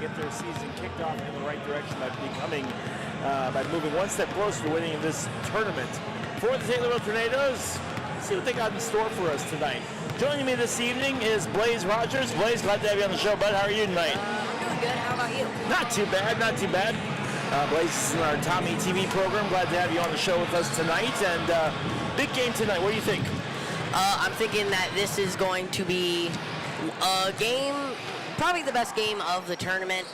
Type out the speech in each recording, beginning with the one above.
get their season kicked off in the right direction by moving one step closer to winning this tournament. For the Taylorville Tornadoes, let's see what they got in store for us tonight. Joining me this evening is Blaze Rogers. Blaze, glad to have you on the show, bud. How are you tonight? I'm doing good. How about you? Not too bad, not too bad. Blaze is in our TommyTV program. Glad to have you on the show with us tonight. And big game tonight. What do you think? I'm thinking that this is going to be a game, probably the best game of the tournament.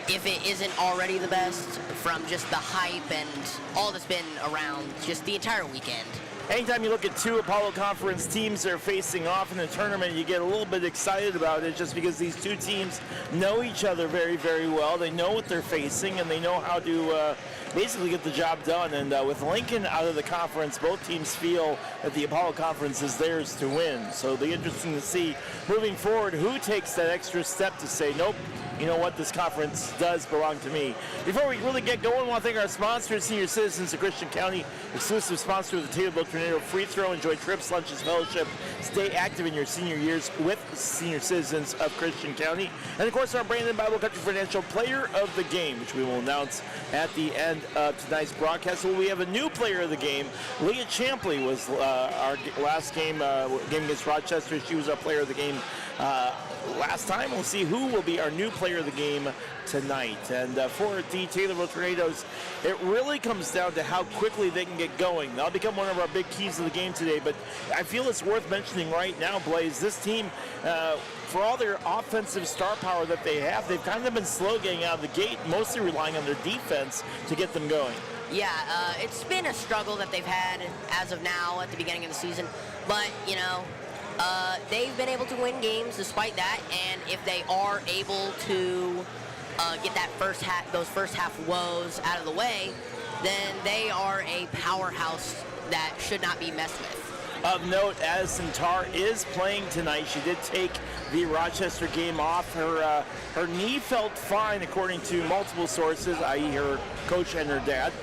If it isn't already the best, from just the hype and all that's been around just the entire weekend. Anytime you look at two Apollo Conference teams that are facing off in the tournament, you get a little bit excited about it just because these two teams know each other very, very well. They know what they're facing, and they know how to basically get the job done. And with Lincoln out of the conference, both teams feel that the Apollo Conference is theirs to win. So it'll be interesting to see moving forward who takes that extra step to say, nope, you know what, this conference does belong to me. Before we really get going, I want to thank our sponsors, Senior Citizens of Christian County, exclusive sponsor of the Taylorville Tornado Free Throw. Enjoy trips, lunches, fellowship. Stay active in your senior years with Senior Citizens of Christian County. And of course, our Brandon Bible Country Financial Player of the Game, which we will announce at the end of tonight's broadcast. Well, we have a new player of the game. Leah Champley was our last game against Rochester. She was our player of the game last time. We'll see who will be our new player of the game tonight. And for the Taylorville Tornadoes, it really comes down to how quickly they can get going. That'll become one of our big keys of the game today, but I feel it's worth mentioning right now, Blaze, this team, for all their offensive star power that they have, they've kind of been slow getting out of the gate, mostly relying on their defense to get them going. Yeah, it's been a struggle that they've had as of now at the beginning of the season, but, you know, they've been able to win games despite that, and if they are able to get that those first half woes out of the way, then they are a powerhouse that should not be messed with. Of note, Addison Tarr is playing tonight. She did take the Rochester game off. Her knee felt fine, according to multiple sources, i.e. her coach and her dad.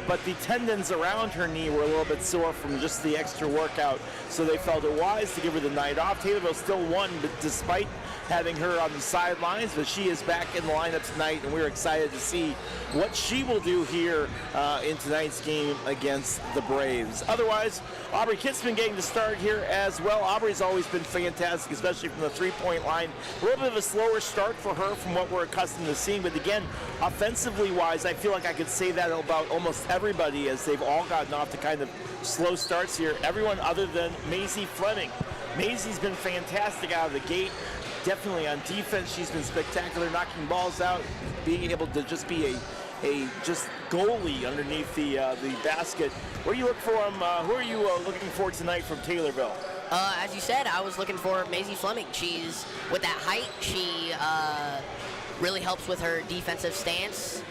But the tendons around her knee were a little bit sore from just the extra workout, so they felt it wise to give her the night off. Taylorville still won, but despite having her on the sidelines, but she is back in the lineup tonight, and we're excited to see what she will do here in tonight's game against the Braves. Otherwise, Aubrey Kitt's been getting to start here as well. Aubrey's always been fantastic, especially from the three-point line. A little bit of a slower start for her from what we're accustomed to seeing, but again, offensively-wise, I feel like I could say that about almost everybody, as they've all gotten off to kind of slow starts here. Everyone other than Maisie Fleming. Maisie's been fantastic out of the gate. Definitely on defense, she's been spectacular, knocking balls out, being able to just be a goalie underneath the basket. What do you look for? Who are you looking for tonight from Taylorville? As you said, I was looking for Maisie Fleming. She's, with that height, she really helps with her defensive stance,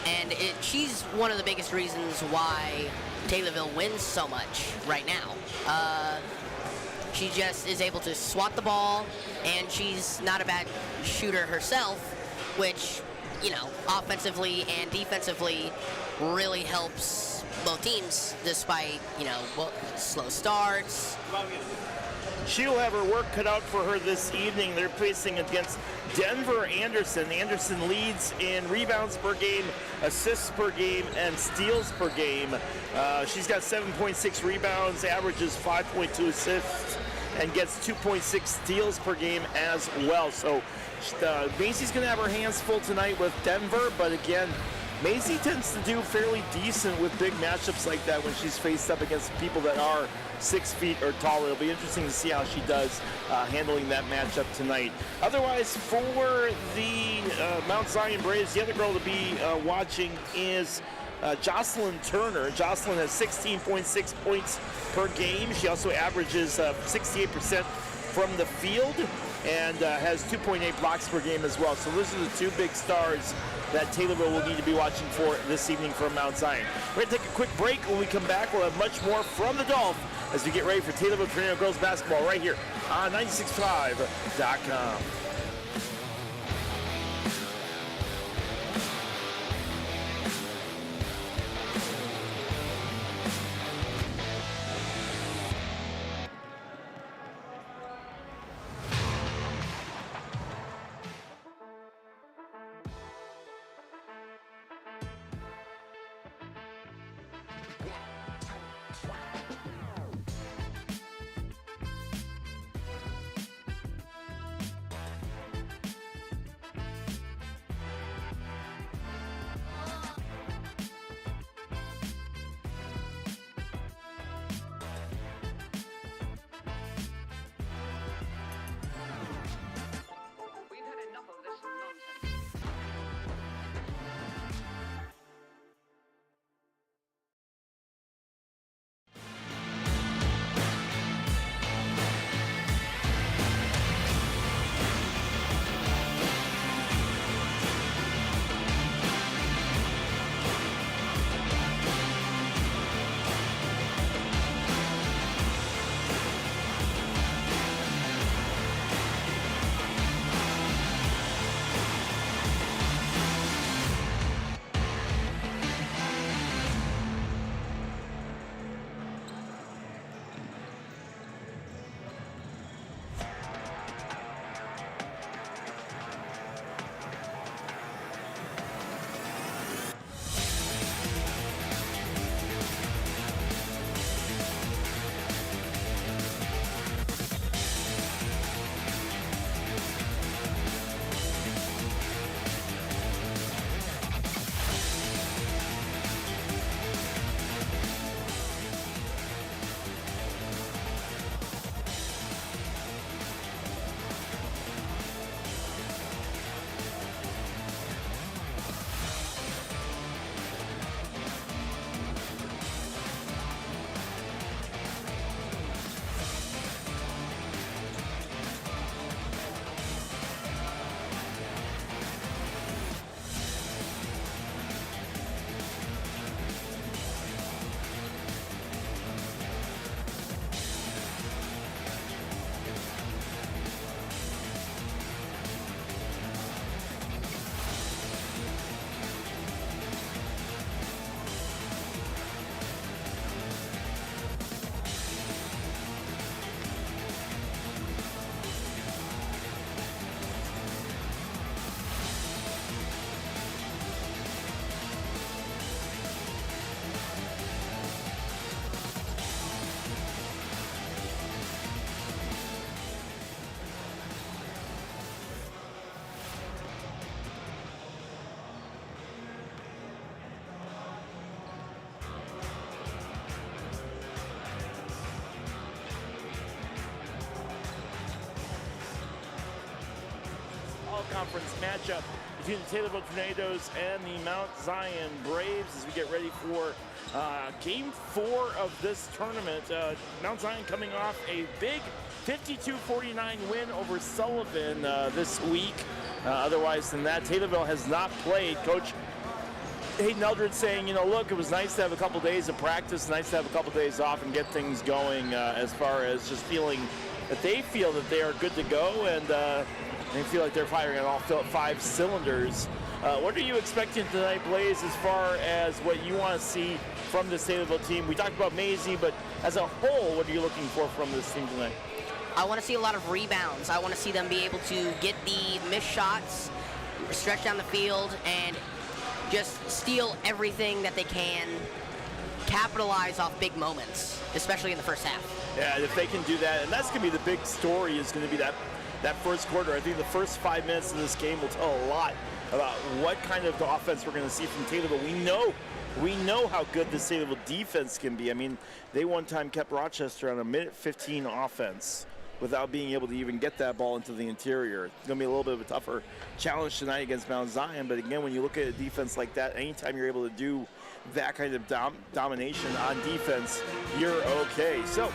and she's one of the biggest reasons why Taylorville wins so much right now. She just is able to swat the ball, and she's not a bad shooter herself, which, you know, offensively and defensively really helps both teams despite, you know, slow starts. She'll have her work cut out for her this evening. They're facing against Denver Anderson. Anderson leads in rebounds per game, assists per game, and steals per game. She's got 7.6 rebounds, averages 5.2 assists, and gets 2.6 steals per game as well. So Maisie's going to have her hands full tonight with Denver, but again, Maisie tends to do fairly decent with big matchups like that when she's faced up against people that are 6 feet or taller. It'll be interesting to see how she does handling that matchup tonight. Otherwise, for the Mount Zion Braves, the other girl to be watching is Jocelyn Turner. Jocelyn has 16.6 points per game. She also averages 68% from the field and has 2.8 blocks per game as well. So those are the two big stars that Taylorville will need to be watching for this evening from Mount Zion. We're going to take a quick break. When we come back, we'll have much more from the Dolph as we get ready for Taylorville Tornado Girls Basketball right here on 965.com. Conference matchup between the Taylorville Tornadoes and the Mount Zion Braves as we get ready for Game 4 of this tournament. Mount Zion coming off a big 52-49 win over Sullivan this week. Otherwise than that, Taylorville has not played. Coach Hayden Eldred saying, look, it was nice to have a couple days of practice, nice to have a couple days off and get things going as far as just feeling that they feel that they are good to go and they feel like they're firing on all 5 cylinders. What are you expecting tonight, Blaze, as far as what you want to see from this Taylorville team? We talked about Maisie, but as a whole, what are you looking for from this team tonight? I want to see a lot of rebounds. I want to see them be able to get the missed shots, stretch down the field, and just steal everything that they can, capitalize off big moments, especially in the first half. Yeah, if they can do that, and that's going to be the big story, is going to be that first quarter. I think the first 5 minutes of this game will tell a lot about what kind of offense we're going to see from Taylorville. We know how good this Taylorville defense can be. I mean, they one time kept Rochester on a minute 15 offense without being able to even get that ball into the interior. It's going to be a little bit of a tougher challenge tonight against Mount Zion, but again, when you look at a defense like that, anytime you're able to do that kind of domination on defense, you're okay. So,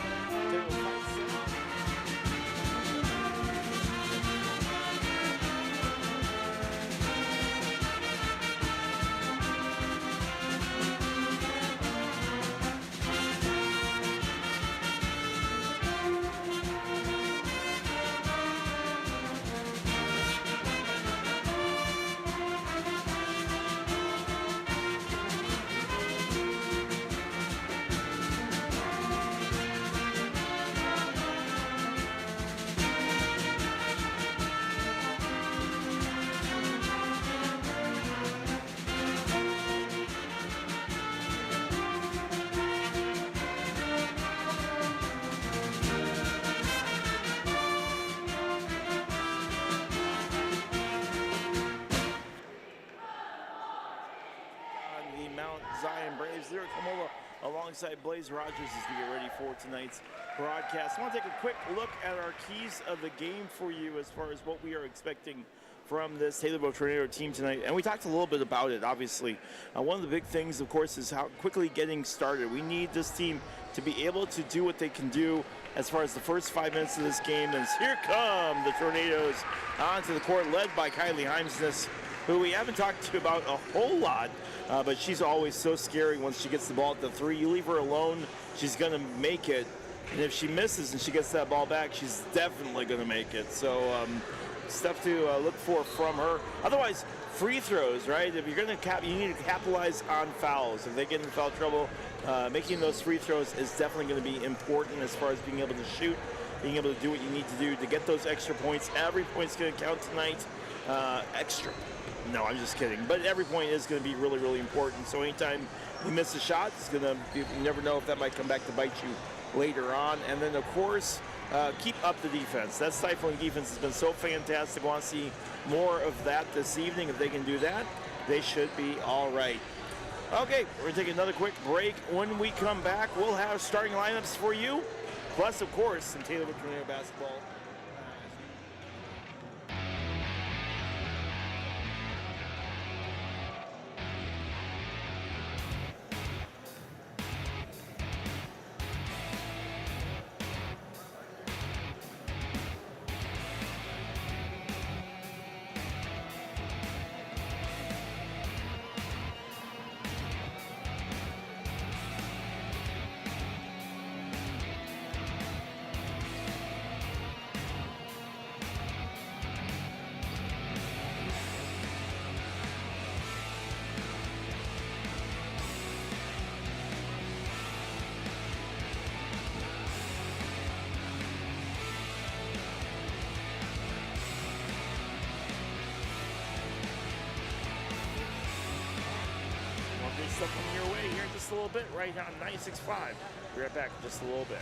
Zion Braves there at Kamola alongside Blaze Rogers as we get ready for tonight's broadcast. I want to take a quick look at our keys of the game for you as far as what we are expecting from this Taylorville Tornado team tonight. And we talked a little bit about it, obviously. One of the big things, of course, is how quickly getting started. We need this team to be able to do what they can do as far as the first 5 minutes of this game. And here come the Tornadoes onto the court, led by Kylie Heimsness, who we haven't talked to about a whole lot. But she's always so scary once she gets the ball at the 3. You leave her alone, she's going to make it. And if she misses and she gets that ball back, she's definitely going to make it. So stuff to look for from her. Otherwise, free throws, right? If you're going to you need to capitalize on fouls. If they get in foul trouble, making those free throws is definitely going to be important as far as being able to shoot, being able to do what you need to do to get those extra points. Every point's going to count tonight. Extra. No, I'm just kidding. But every point is going to be really, really important. So anytime you miss a shot, it's going to you never know if that might come back to bite you later on. And then, of course, keep up the defense. That stifling defense has been so fantastic. I want to see more of that this evening. If they can do that, they should be all right. Okay, we're going to take another quick break. When we come back, we'll have starting lineups for you. Plus, of course, some Taylorville Tornado basketball. Stuff coming your way here in just a little bit, right on 96.5. Be right back in just a little bit.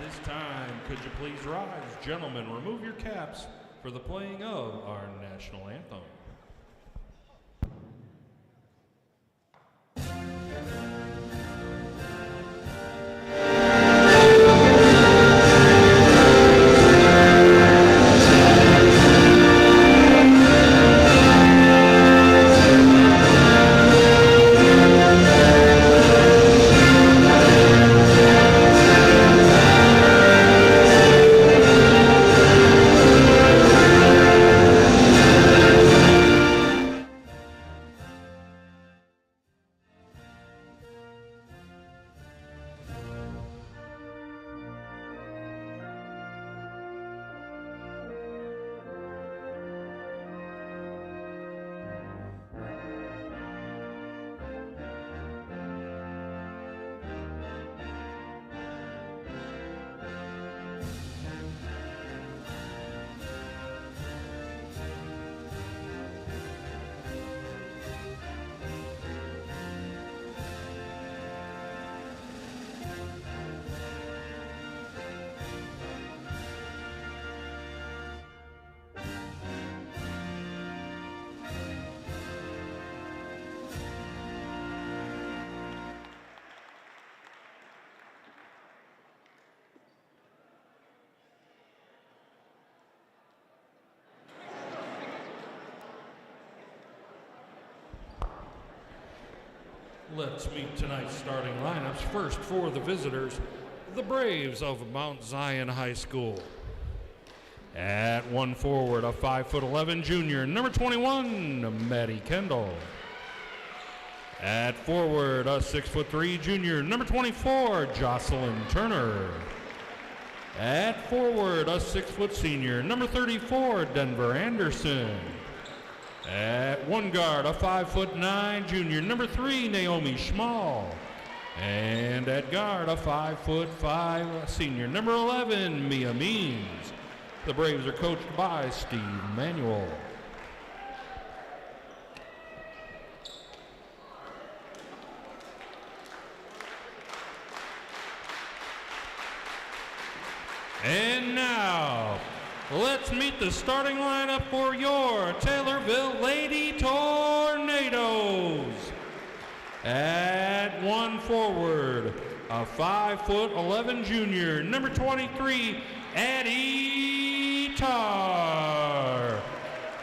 this time, could you please rise? Gentlemen, remove your caps for the playing of our national anthem. Let's meet tonight's starting lineups. First for the visitors, the Braves of Mount Zion High School. At one forward, a 5'11" junior, number 21, Maddie Kendall. At forward, a 6'3" junior, number 24, Jocelyn Turner. At forward, a 6' senior, number 34, Denver Anderson. At one guard, a 5'9" junior, number 3, Naomi Schmall. And at guard, a 5'5" senior, number 11, Mia Means. The Braves are coached by Steve Manuel. And now, let's meet the starting lineup for your Taylorville Lady Tornadoes. At one forward, a 5'11" junior, number 23, Addie Tarr.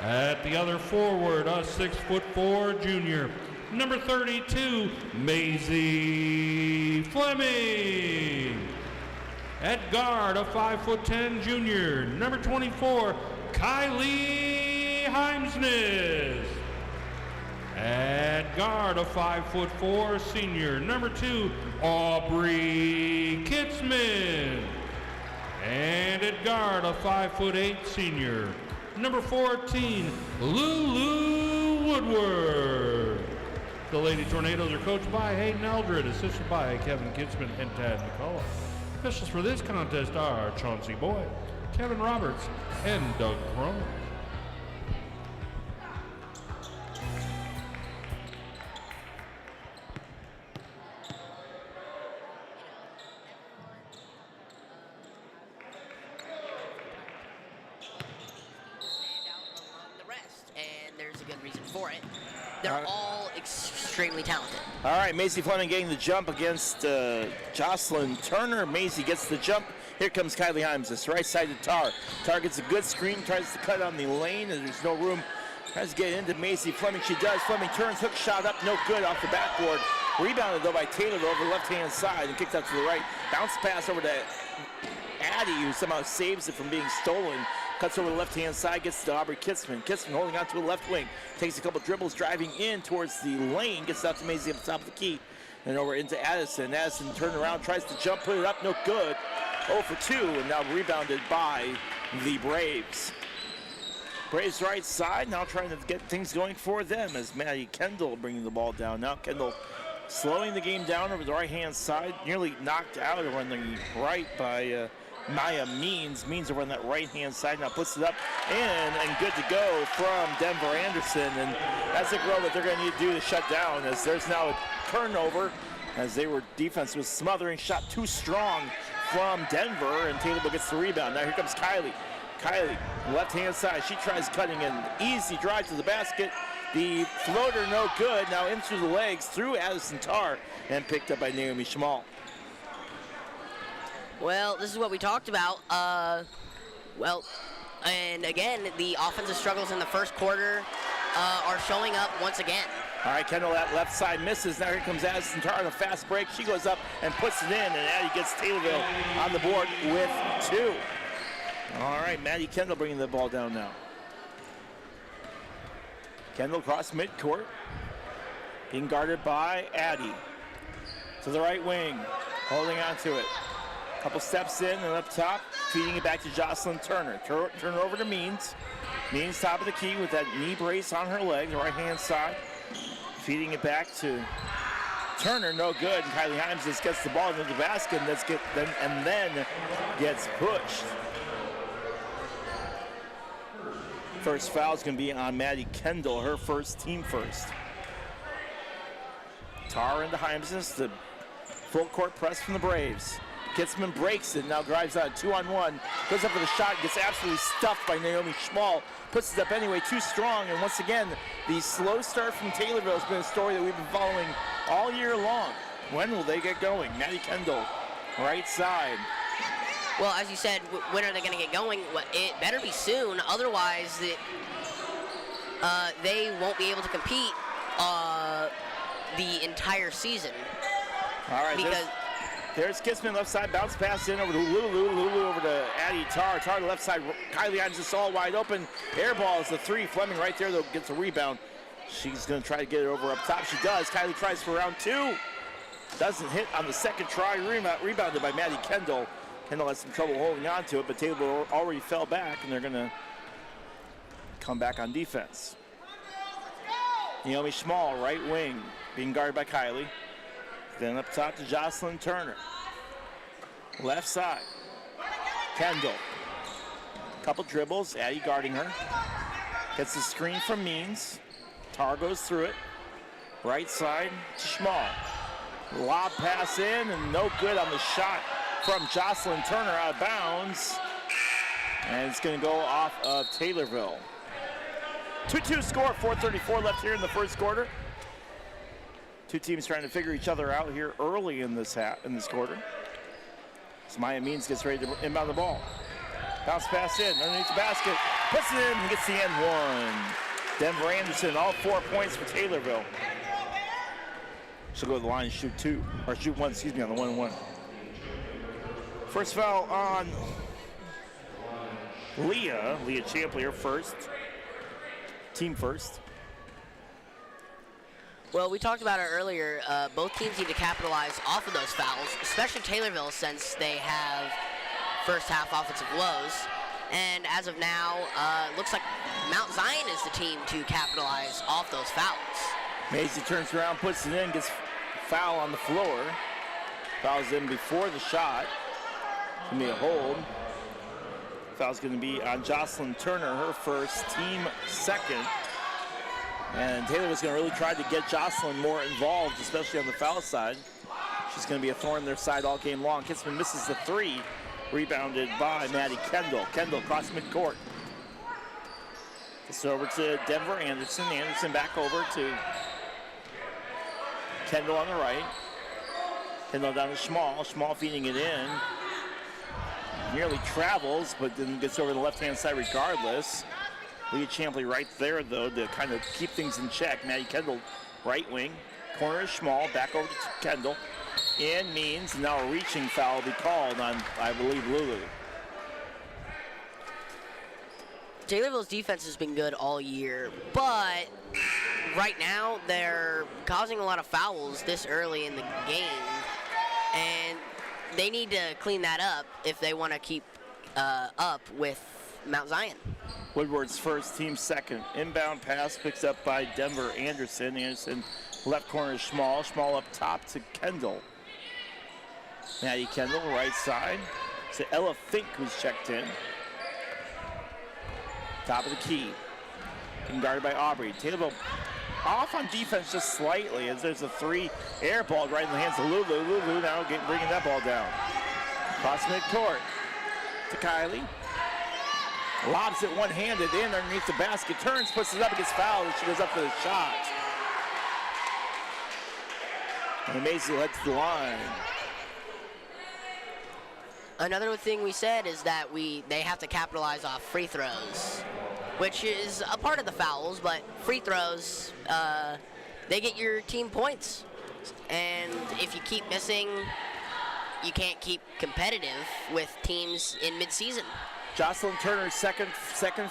At the other forward, a 6'4" junior, number 32, Maisie Fleming. At guard, a 5'10" junior, number 24, Kylie Heimsness. At guard, a 5'4" senior, number 2, Aubrey Kitzman. And at guard, a 5'8" senior, number 14, Lulu Woodward. The Lady Tornadoes are coached by Hayden Eldred, assisted by Kevin Kitzman and Tad McCullough. Officials for this contest are Chauncey Boyd, Kevin Roberts, and Doug Crone. They're all extremely talented. All right, Macy Fleming getting the jump against Jocelyn Turner. Macy gets the jump. Here comes Kylie Himes, this right side to Tar. Tar gets a good screen, tries to cut on the lane, and there's no room. Tries to get into Macy Fleming. She does. Fleming turns, hook shot up, no good off the backboard. Rebounded, though, by Taylorville over the left-hand side and kicked out to the right. Bounce pass over to Addie, who somehow saves it from being stolen. Cuts over the left-hand side, gets to Aubrey Kitzman. Kitzman holding on to a left wing. Takes a couple dribbles, driving in towards the lane. Gets out to Maisie up the top of the key. And over into Addison. Addison turned around, tries to jump, put it up, no good. 0 for 2, and now rebounded by the Braves. Braves right side, now trying to get things going for them as Maddie Kendall bringing the ball down. Now Kendall slowing the game down over the right-hand side. Nearly knocked out over on the right by Maya Means. Means over on that right-hand side, now puts it up in and good to go from Denver Anderson. And that's a girl that they're going to need to do to shut down, as there's now a turnover as defense was smothering, shot too strong from Denver, and Taylorville gets the rebound. Now here comes Kylie. Kylie, left-hand side. She tries cutting in. Easy drive to the basket. The floater no good. Now in through the legs, through Addison Tarr, and picked up by Naomi Schmall. Well, this is what we talked about. And again, the offensive struggles in the first quarter are showing up once again. All right, Kendall, that left side misses. Now here comes Addison Tarr on a fast break. She goes up and puts it in, and Addie gets Taylorville on the board with 2. All right, Maddie Kendall bringing the ball down now. Kendall across midcourt, being guarded by Addie. To the right wing, holding on to it. Couple steps in and up top, feeding it back to Jocelyn Turner. Turn it over to Means. Means top of the key with that knee brace on her leg, the right-hand side. Feeding it back to Turner, no good. And Kylie Himes just gets the ball into the basket and then gets pushed. First foul is going to be on Maddie Kendall, her first, team first. Tarr into Himes, the full court press from the Braves. Kitzman breaks it, now drives on 2-on-1, goes up for the shot, gets absolutely stuffed by Naomi Schmall, puts it up anyway, too strong, and once again, the slow start from Taylorville has been a story that we've been following all year long. When will they get going? Maddie Kendall, right side. Well, as you said, when are they going to get going? Well, it better be soon, otherwise they won't be able to compete the entire season. All right, because there's Kitzman left side, bounce pass in over to Lulu. Lulu over to Addie Tarr. Tarr to left side. Kylie Himes is all wide open. Air ball is the 3. Fleming right there, though, gets a rebound. She's going to try to get it over up top. She does. Kylie tries for round 2. Doesn't hit on the second try. Rebounded by Maddie Kendall. Kendall has some trouble holding on to it, but Taylor already fell back, and they're going to come back on defense. Naomi Schmall, right wing, being guarded by Kylie. Then up top to Jocelyn Turner. Left side, Kendall. Couple dribbles, Addie guarding her. Gets the screen from Means. Tarr goes through it. Right side to Schmall. Lob pass in and no good on the shot from Jocelyn Turner out of bounds. And it's going to go off of Taylorville. 2-2 score, 4:34 left here in the first quarter. Two teams trying to figure each other out here early in this quarter. So Maya Means gets ready to inbound the ball. Bounce pass in, underneath the basket, puts it in and gets the end one. Denver Anderson, all 4 points for Taylorville. She'll go to the line and shoot one, on the 1-1. First foul on Leah Champlier first. Team first. Well, we talked about it earlier. Both teams need to capitalize off of those fouls, especially Taylorville, since they have first half offensive lows. And as of now, it looks like Mount Zion is the team to capitalize off those fouls. Maisie turns around, puts it in, gets foul on the floor. Foul's in before the shot. It's going to be a hold. Foul's going to be on Jocelyn Turner, her first, team second. And Taylor was going to really try to get Jocelyn more involved, especially on the foul side. She's going to be a thorn in their side all game long. Kitzman misses the 3, rebounded by Maddie Kendall. Kendall across midcourt. It's over to Denver Anderson. Anderson back over to Kendall on the right. Kendall down to Schmall. Schmall feeding it in. Nearly travels, but then gets over the left-hand side regardless. Leah Champley right there, though, to kind of keep things in check. Maddie Kendall, right wing. Corner is Schmall, back over to Kendall. In Means, now a reaching foul will be called on, I believe, Lulu. Taylorville's defense has been good all year, but right now they're causing a lot of fouls this early in the game, and they need to clean that up if they want to keep up with Mount Zion. Woodward's first, team second. Inbound pass picks up by Denver Anderson. Anderson left corner is Schmall. Schmall up top to Kendall. Maddie Kendall, right side. To Ella Fink, who's checked in. Top of the key. Being guarded by Aubrey. Taylorville off on defense just slightly as there's a 3 air ball right in the hands of Lulu. Lulu now bringing that ball down. Cross midcourt to Kylie. Lobs it one-handed in underneath the basket. Turns, puts it up, and gets fouled, and she goes up for the shot. And Maisie heads to the line. Another thing we said is that they have to capitalize off free throws, which is a part of the fouls, but free throws, they get your team points. And if you keep missing, you can't keep competitive with teams in midseason. Jocelyn Turner's second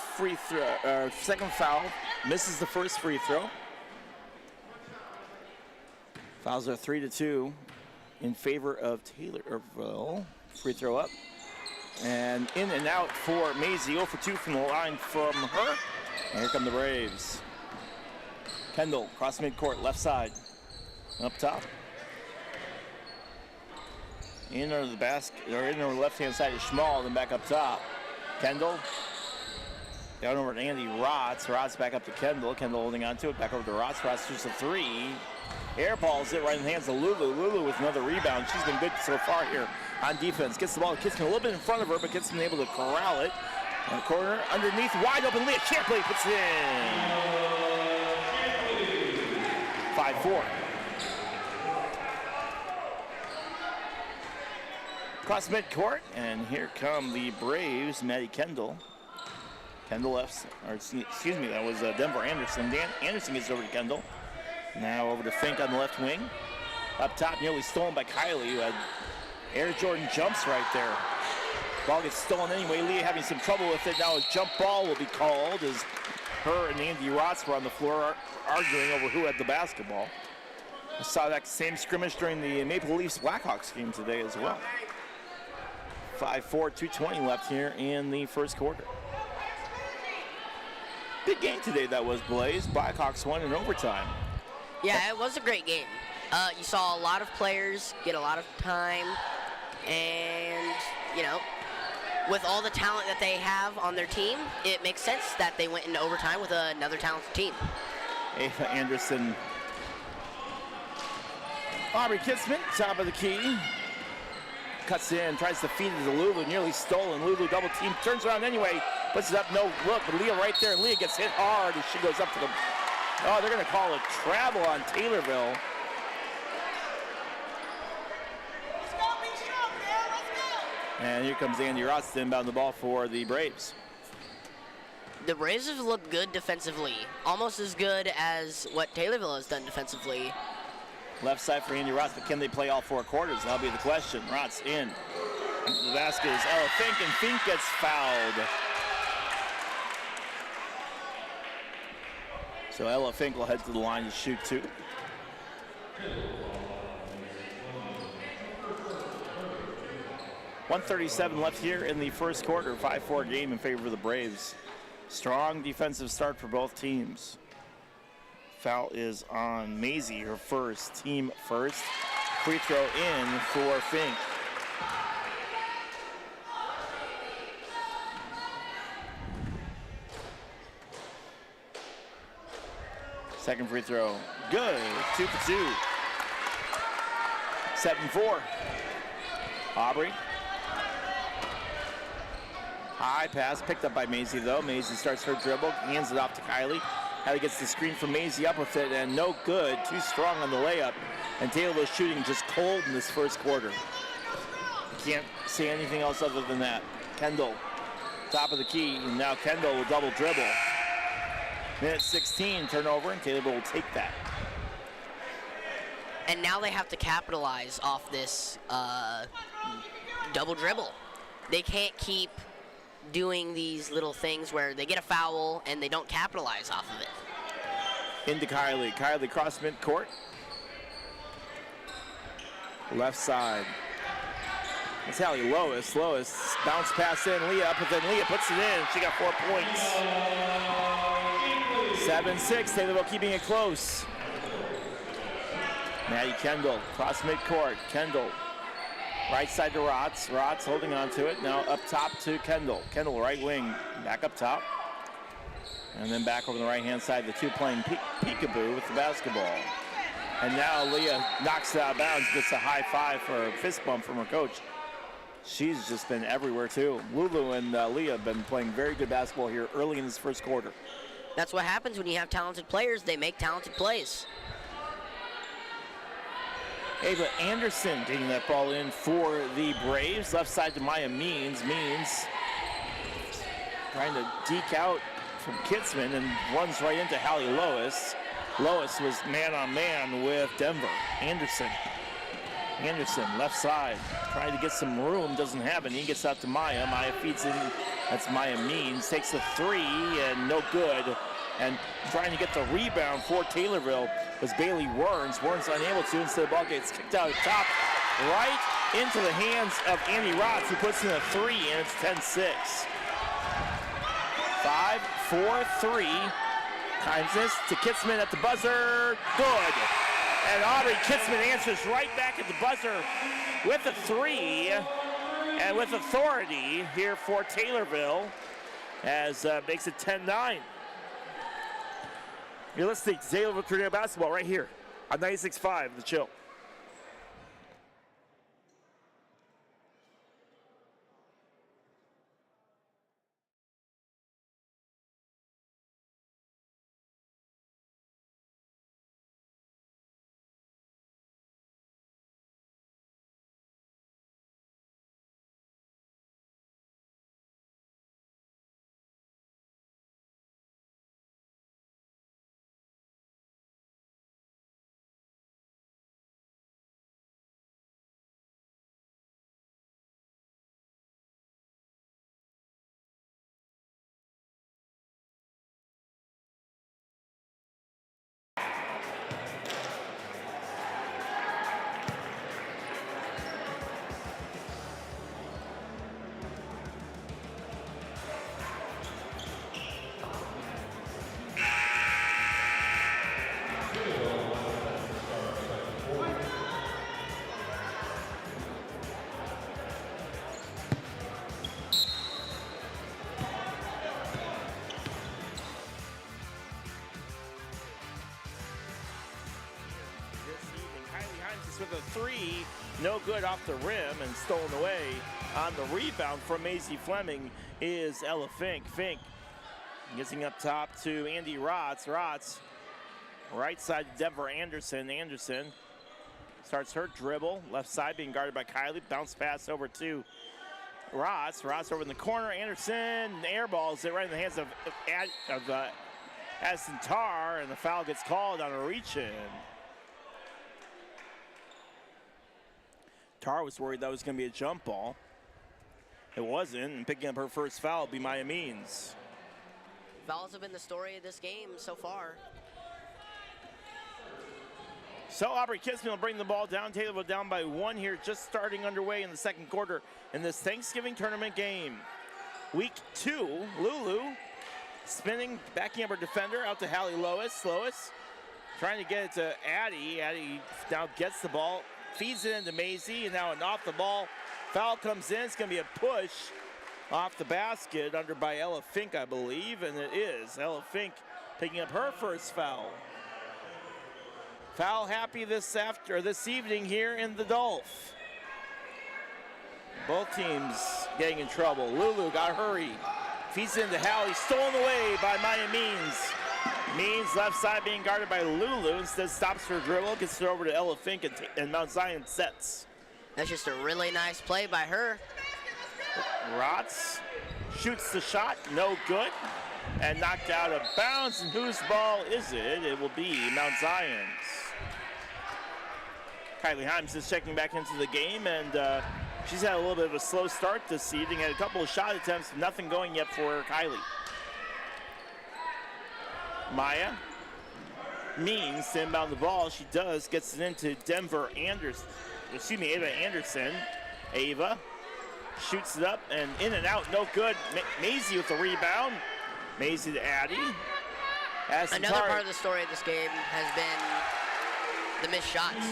free throw, second foul, misses the first free throw. Fouls are 3-2 in favor of Taylorville. Free throw up. And in and out for Maisie. 0 for 2 from the line from her. And here come the Braves. Kendall, cross midcourt, left side. Up top. In under the basket, or in over the left-hand side is Schmall, then back up top. Kendall. Down over to Andy Rotz. Rotz back up to Kendall. Kendall holding on to it. Back over to Rotz. Rotz shoots a three. Airballs it right in the hands of Lulu. Lulu with another rebound. She's been good so far here on defense. Gets the ball to Kitsman a little bit in front of her, but Kitsman able to corral it. In the corner, underneath, wide open. Leah Champley puts it in. 5-4. Across midcourt, and here come the Braves. Maddie Kendall. Kendall left, or excuse me, that was Denver Anderson. Anderson gets over to Kendall. Now over to Fink on the left wing. Up top, nearly stolen by Kylie, who had Air Jordan jumps right there. Ball gets stolen anyway. Leah having some trouble with it. Now a jump ball will be called as her and Andy Rotz were on the floor arguing over who had the basketball. I saw that same scrimmage during the Maple Leafs Blackhawks game today as well. 5-4, 2:20 left here in the first quarter. Big game today that was, Blaze. Blackhawks won in overtime. Yeah, it was a great game. You saw a lot of players get a lot of time, and, you know, with all the talent that they have on their team, it makes sense that they went into overtime with another talented team. Ava Anderson. Aubrey Kitsman, top of the key. Cuts in, tries to feed it to Lulu, nearly stolen. Lulu double team, turns around anyway, puts it up, no look, but Leah right there, and Leah gets hit hard as she goes up to the, oh, they're gonna call a travel on Taylorville. Let's go, be strong, man, let's go. And here comes Andy Ross to inbound the ball for the Braves. The Braves have looked good defensively, almost as good as what Taylorville has done defensively. Left side for Andy Rotz, but can they play all 4 quarters? That'll be the question. Rotz in. The basket is Ella Fink, and Fink gets fouled. So Ella Fink will head to the line to shoot 2. .137 left here in the first quarter. 5-4 game in favor of the Braves. Strong defensive start for both teams. Foul is on Maisie, her first, team first. Free throw in for Fink. Second free throw, good, 2 for 2. 7-4. Aubrey. High pass, picked up by Maisie though. Maisie starts her dribble, hands it off to Kylie. Kylie gets the screen from Maisie up with it, and no good. Too strong on the layup. And Taylorville shooting just cold in this first quarter. Can't say anything else other than that. Kendall, top of the key, and now Kendall will double dribble. Minute 16, turnover, and Taylorville will take that. And now they have to capitalize off this double dribble. They can't keep doing these little things where they get a foul and they don't capitalize off of it. Into Kylie. Kylie cross midcourt. Left side. That's Hallie Lois. Lois bounce pass in. Leah up, but then Leah puts it in. She got 4 points. 7-6. Taylorville keeping it close. Maddie Kendall cross midcourt. Kendall. Right side to Rotz. Rotz holding on to it. Now up top to Kendall. Kendall right wing. Back up top. And then back over the right-hand side. The two playing peekaboo with the basketball. And now Leah knocks it out of bounds. Gets a high five for a fist bump from her coach. She's just been everywhere, too. Lulu and Leah have been playing very good basketball here early in this first quarter. That's what happens when you have talented players. They make talented plays. Ava Anderson taking that ball in for the Braves. Left side to Maya Means. Means trying to deke out from Kitzman and runs right into Hallie Lois. Lois was man-on-man with Denver. Anderson, left side, trying to get some room, doesn't have it. He gets out to Maya. Maya feeds in. That's Maya Means. Takes the three and no good. And trying to get the rebound for Taylorville was Bailey Werns. Werns unable to, instead the ball gets kicked out at top, right into the hands of Andy Rotz, who puts in a three, and it's 10-6. 5-4-3. Kindness to Kitzman at the buzzer. Good. And Aubrey Kitzman answers right back at the buzzer with a three and with authority here for Taylorville, as makes it 10-9. You're listening to Taylorville Tornado Basketball right here on 96.5 The Chill. With a three, no good off the rim and stolen away. On the rebound from Maisie Fleming is Ella Fink. Fink getting up top to Andy Rotz. Rotz, right side to Denver Anderson. Anderson starts her dribble. Left side being guarded by Kylie. Bounce pass over to Rotz. Rotz over in the corner. Anderson airballs it right in the hands of Addison Tarr, and the foul gets called on a reach-in. Tarr was worried that was going to be a jump ball. It wasn't, and picking up her first foul will be Maya Means. Fouls have been the story of this game so far. So Aubrey Kitzman will bring the ball down. Taylorville down by one here, just starting underway in the second quarter in this Thanksgiving tournament game. Week 2, Lulu spinning, backing up her defender out to Hallie Lois. Lois trying to get it to Addie. Addie now gets the ball, feeds it into Maisie, and now an off the ball foul comes in. It's going to be a push off the basket under by Ella Fink, I believe, and it is. Ella Fink picking up her first foul. Foul happy this evening here in the Dolph. Both teams getting in trouble. Lulu got to hurry. Feeds into Hallie, stolen away by Maya Means. Means left side being guarded by Lulu. Instead stops her dribble, gets it over to Ella Fink, and Mount Zion sets. That's just a really nice play by her. Rotz shoots the shot, no good, and knocked out of bounds. And whose ball is it? It will be Mount Zion's. Kylie Himes is checking back into the game, and she's had a little bit of a slow start this evening. Had a couple of shot attempts, nothing going yet for Kylie. Maya Means to inbound the ball. She does, gets it into Ava Anderson. Ava shoots it up and in and out, no good. Maisie with the rebound. Maisie to Addie. Another part of the story of this game has been the missed shots.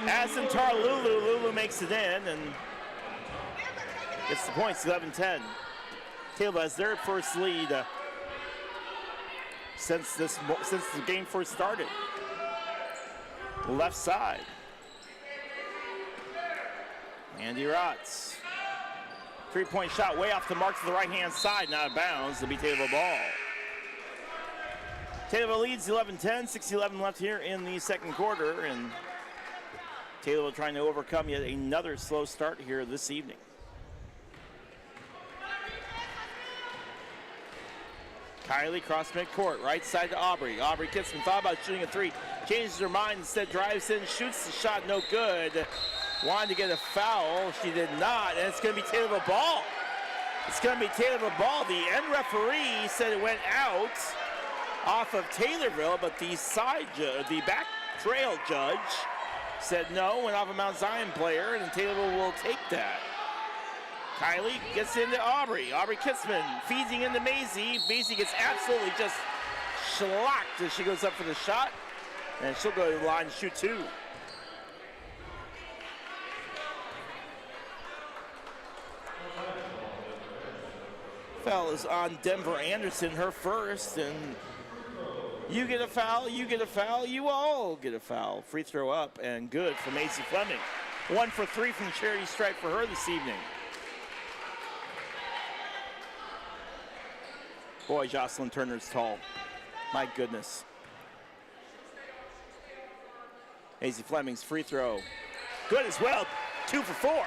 Addison Tarr, Lulu makes it in and gets the points, 11-10. Taylorville has their first lead since the game first started. Left side. Andy Rotz Three-point shot way off the mark to the right-hand side, not out of bounds. It'll be Taylorville ball. Taylorville leads 11-10, 6:11 left here in the second quarter, and Taylorville trying to overcome yet another slow start here this evening. Kylie cross midcourt, right side to Aubrey. Aubrey Kitzman thought about shooting a three, changes her mind, instead drives in, shoots the shot, no good. Wanted to get a foul, she did not, and it's going to be Taylorville ball. It's going to be Taylorville ball. The end referee said it went out off of Taylorville, but the back trail judge said no, went off a Mount Zion player, and Taylorville will take that. Kylie gets into Aubrey. Aubrey Kitzman feeding into Maisie. Maisie gets absolutely just shellacked as she goes up for the shot, and she'll go to the line to shoot two. Foul is on Denver Anderson, her first, and you get a foul, you get a foul, you all get a foul. Free throw up and good for Maisie Fleming. 1 for 3 from the charity stripe for her this evening. Boy, Jocelyn Turner's tall. My goodness. Maisie Fleming's free throw. Good as well. 2 for 4.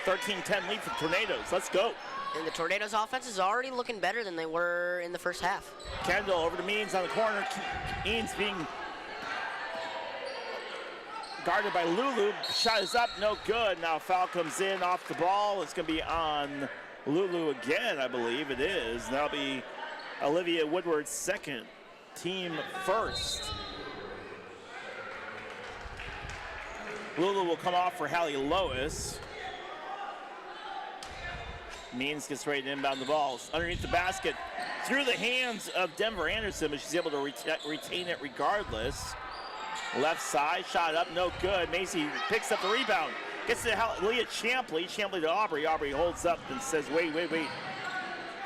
13-10 lead for Tornadoes. Let's go. And the Tornadoes offense is already looking better than they were in the first half. Kendall over to Means on the corner. Means being guarded by Lulu. Shot is up, no good. Now foul comes in off the ball. It's going to be on Lulu again, I believe it is. That'll be Olivia Woodward's second, team first. Lulu will come off for Hallie Lois. Means gets ready to inbound the balls. Underneath the basket, through the hands of Denver Anderson, but she's able to retain it regardless. Left side, shot up, no good. Macy picks up the rebound. Gets to Leah Champley. Champley to Aubrey. Aubrey holds up and says, wait.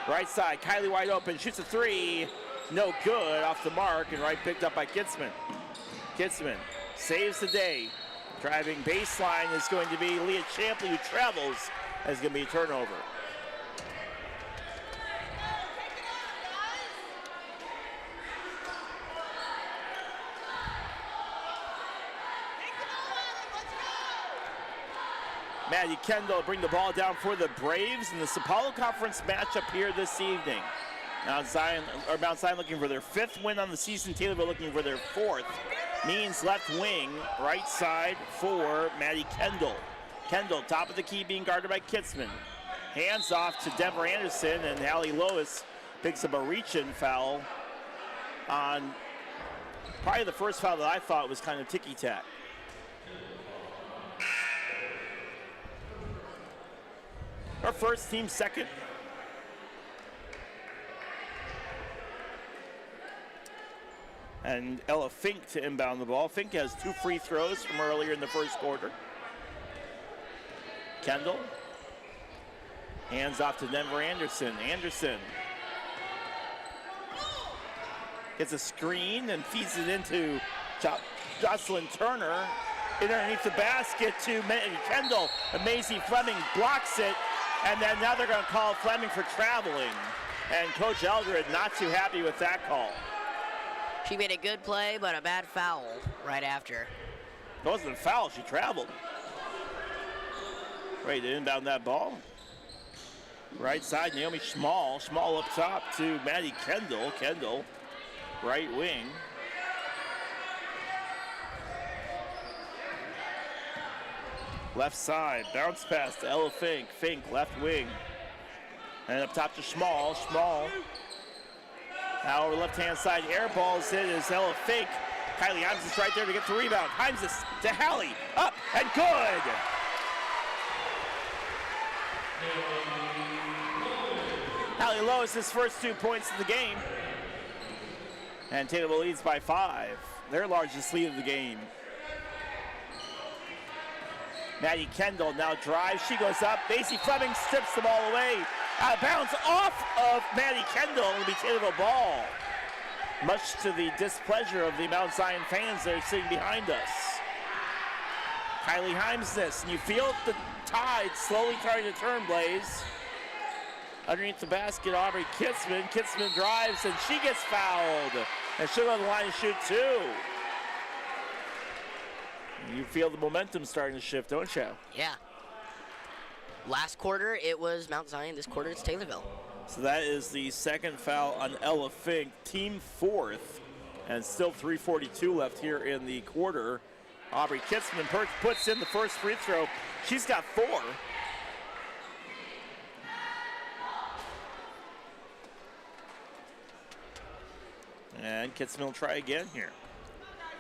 Right side, Kylie wide open, shoots a three. No good, off the mark, and right picked up by Kitzman. Kitzman saves the day. Driving baseline is going to be Leah Champley, who travels. That's going to be a turnover. Maddie Kendall bring the ball down for the Braves in the Apollo Conference matchup here this evening. Mount Zion looking for their 5th win on the season. Taylorville looking for their 4th. Means left wing, right side for Maddie Kendall. Kendall, top of the key, being guarded by Kitzman. Hands off to Denver Anderson, and Hallie Lois picks up a reach-in foul on probably the first foul that I thought was kind of ticky-tack. Our first, team second. And Ella Fink to inbound the ball. Fink has 2 free throws from earlier in the first quarter. Kendall. Hands off to Denver Anderson. Anderson gets a screen and feeds it into Jocelyn Turner. In underneath the basket to Kendall. And Maisie Fleming blocks it. And then now they're going to call Fleming for traveling. And Coach Eldred not too happy with that call. She made a good play, but a bad foul right after. It wasn't a foul, she traveled. Ready to inbound that ball. Right side, Naomi Schmall. Schmall up top to Maddie Kendall. Kendall, right wing. Left side, bounce pass to Ella Fink. Fink, left wing. And up top to Schmall. Schmall. Now over left-hand side, air balls it is Ella Fink. Kylie Himes is right there to get the rebound. Himes is to Hallie. Up and good. Hallie Lois' first 2 points of the game. And Taylorville leads by 5. Their largest lead of the game. Maddie Kendall now drives. She goes up. Maisie Fleming strips the ball away. Out of bounds off of Maddie Kendall. It'll be Taylorville ball. Much to the displeasure of the Mount Zion fans that are sitting behind us. Kylie Himes this, and you feel the tied, slowly trying to turn Blaze. Underneath the basket, Aubrey Kitzman. Kitzman drives, and she gets fouled. And she'll go to the line and shoot 2. You feel the momentum starting to shift, don't you? Yeah. Last quarter, it was Mount Zion. This quarter, it's Taylorville. So that is the second foul on Ella Fink, team 4th. And still 3:42 left here in the quarter. Aubrey Kitzman puts in the first free throw. She's got 4. And Kitzman will try again here.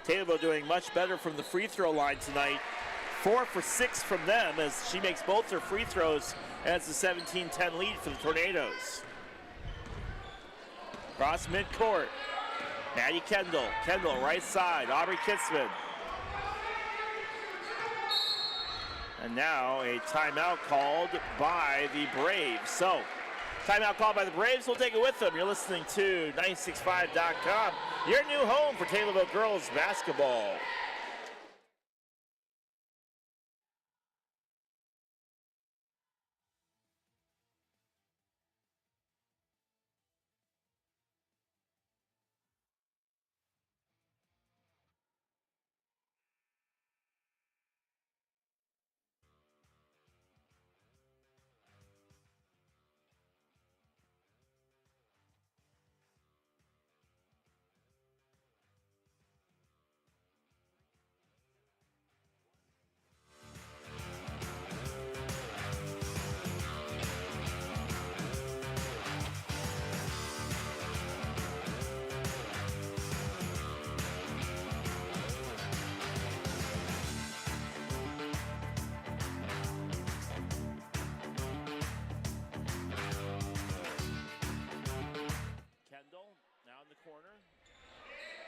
Taylorville doing much better from the free throw line tonight. 4 for 6 from them as she makes both her free throws, and it's a 17-10 lead for the Tornadoes. Cross midcourt. Maddie Kendall. Kendall right side. Aubrey Kitzman. And now a timeout called by the Braves. So, timeout called by the Braves. We'll take it with them. You're listening to 965.com, your new home for Taylorville girls basketball.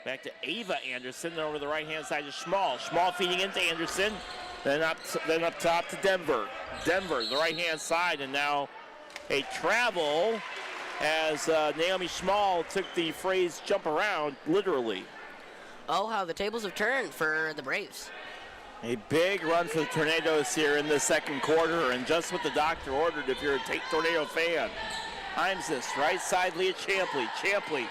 Back to Ava Anderson, then over the right-hand side to Schmall. Schmall feeding into Anderson, then up top to Denver. Denver, the right-hand side, and now a travel as Naomi Schmall took the phrase jump around, literally. Oh, how the tables have turned for the Braves. A big run for the Tornadoes here in the second quarter, and just what the doctor ordered if you're a Tornado fan. Heimses, right side, Leah Champley. Champley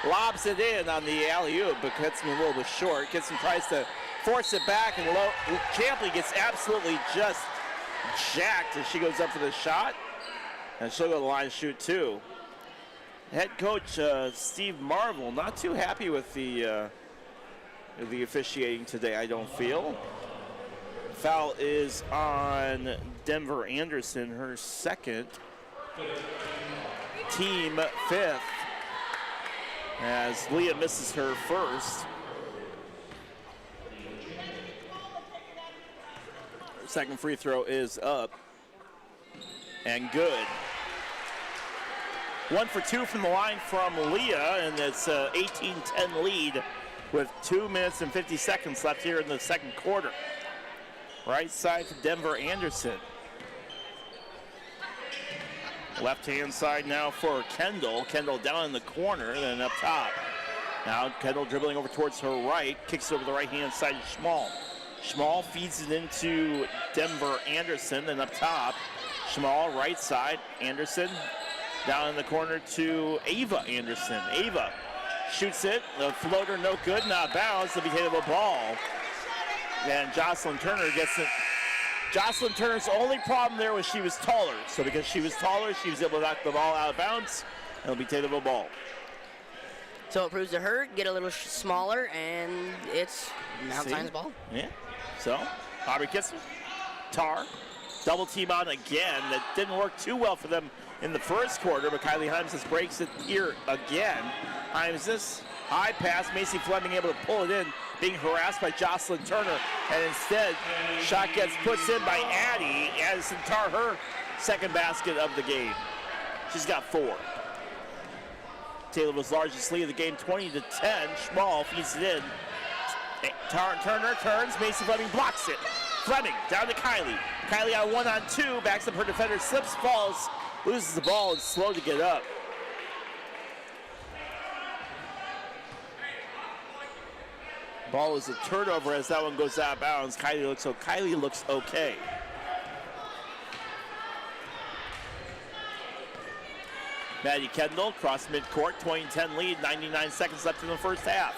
lobs it in on the alley-oop, but Kitzman a little bit short. Kitzman tries to force it back, and Champley gets absolutely just jacked as she goes up for the shot. And she'll go to the line and shoot 2. Head coach Steve Marvel not too happy with the officiating today, I don't feel. Foul is on Denver Anderson, her second. Team 5th. As Leah misses her first. Second free throw is up. And good. 1 for 2 from the line from Leah, and it's an 18-10 lead with 2 minutes and 50 seconds left here in the second quarter. Right side to Denver Anderson. Left-hand side now for Kendall. Kendall down in the corner, then up top. Now Kendall dribbling over towards her right, kicks it over the right-hand side to Schmall. Schmall feeds it into Denver Anderson, then up top. Schmall, right side, Anderson. Down in the corner to Ava Anderson. Ava shoots it, the floater no good, not bounds, the hit of a ball. And Jocelyn Turner gets it. Jocelyn Turner's only problem there was she was taller. So because she was taller, she was able to knock the ball out of bounds. It'll be Taylorville ball. So it proves to her, get a little smaller, and it's Mount Zion's ball. Yeah. So, Aubrey Kitzman, Tar, double team on again. That didn't work too well for them in the first quarter, but Kylie Heimses breaks it here again. Heimses, high pass, Macy Fleming able to pull it in, being harassed by Jocelyn Turner, and instead, shot gets puts in by Addie. Addison Tar, her second basket of the game. She's got 4. Taylorville's largest lead of the game, 20-10. Schmall feeds it in. Turner turns, Macy Fleming blocks it. Fleming down to Kylie. Kylie on 1-on-2, backs up her defender, slips, falls, loses the ball, and slow to get up. Ball is a turnover as that one goes out of bounds. Kylie looks okay. Maddie Kendall, cross midcourt, 20-10 lead, 99 seconds left in the first half.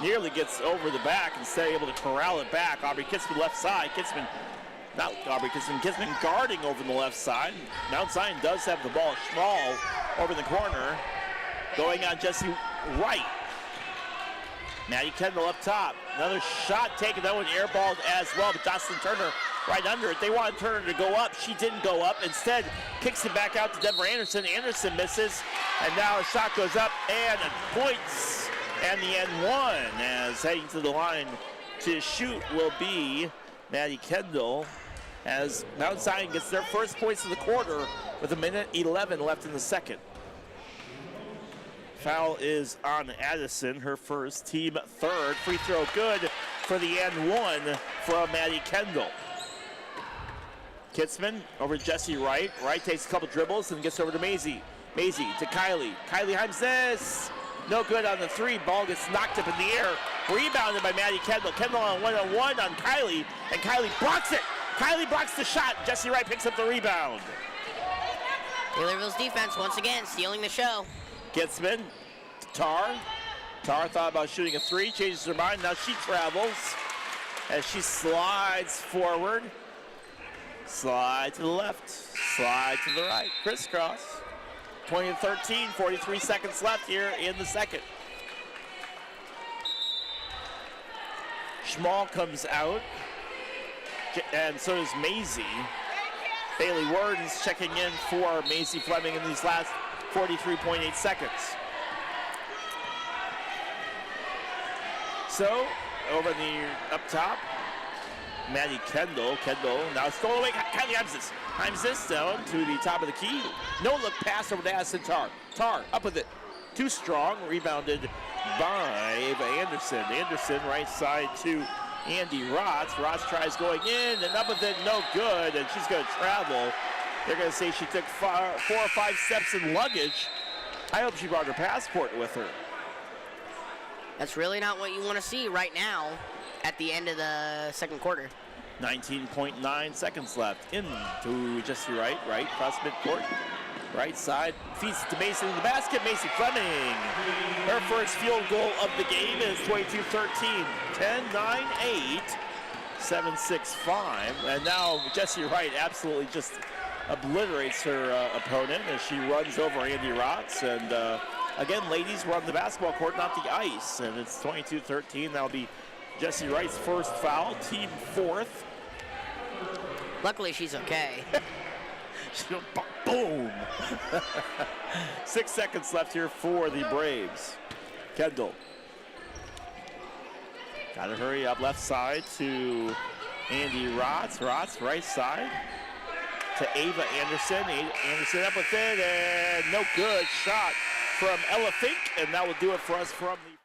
Nearly gets over the back, instead able to corral it back. Aubrey Kitzman left side. Not Aubrey Kitzman guarding over the left side. Mount Zion does have the ball. Small over in the corner. Going on Jesse Wright. Maddie Kendall up top. Another shot taken, that one airballed as well, but Jocelyn Turner right under it. They wanted Turner to go up. She didn't go up. Instead, kicks it back out to Denver Anderson. Anderson misses, and now a shot goes up and points. And the end one, as heading to the line to shoot will be Maddie Kendall, as Mount Zion gets their first points of the quarter with 1:11 left in the second. Foul is on Addison, her first, team third. Free throw good for the end one from Maddie Kendall. Kitzman over to Jesse Wright. Wright takes a couple dribbles and gets over to Maisie. Maisie to Kylie. Kylie Himes this. No good on the three. Ball gets knocked up in the air. Rebounded by Maddie Kendall. Kendall on one-on-one on Kylie, and Kylie blocks it. Kylie blocks the shot. Jesse Wright picks up the rebound. Taylorville's defense once again stealing the show. Kitzman, Tar. Tar thought about shooting a three, changes her mind. Now she travels as she slides forward. Slide to the left, slide to the right, crisscross. 20-13, 43 seconds left here in the second. Schmall comes out, and so does Maisie. Bailey Wardens checking in for Maisie Fleming in these last 43.8 seconds. So, over up top, Maddie Kendall. Kendall now stole away. Kylie Himes down to the top of the key. No look pass over to Addison Tar. Tar up with it. Too strong. Rebounded by Ava Anderson. Anderson right side to Andy Rotz. Rotz tries going in and up with it. No good. And she's going to travel. They're going to say she took 4 or 5 steps in luggage. I hope she brought her passport with her. That's really not what you want to see right now at the end of the second quarter. 19.9 seconds left. Into Jesse Wright, cross midcourt. Right side, feeds it to Mason in the basket. Macy Fleming. Her first field goal of the game is 22-13. 10-9-8. 7-6-5. And now Jesse Wright absolutely just obliterates her opponent as she runs over Andy Rotz. And again, ladies, we're on the basketball court, not the ice. And it's 22-13. That'll be Jesse Wright's first foul, team fourth. Luckily, she's okay. Boom! 6 seconds left here for the Braves. Kendall. Gotta hurry up, left side to Andy Rotz. Rotz, right side to Ava Anderson. Anderson up with it, and no good. Shot from Ella Fink, and that will do it for us from the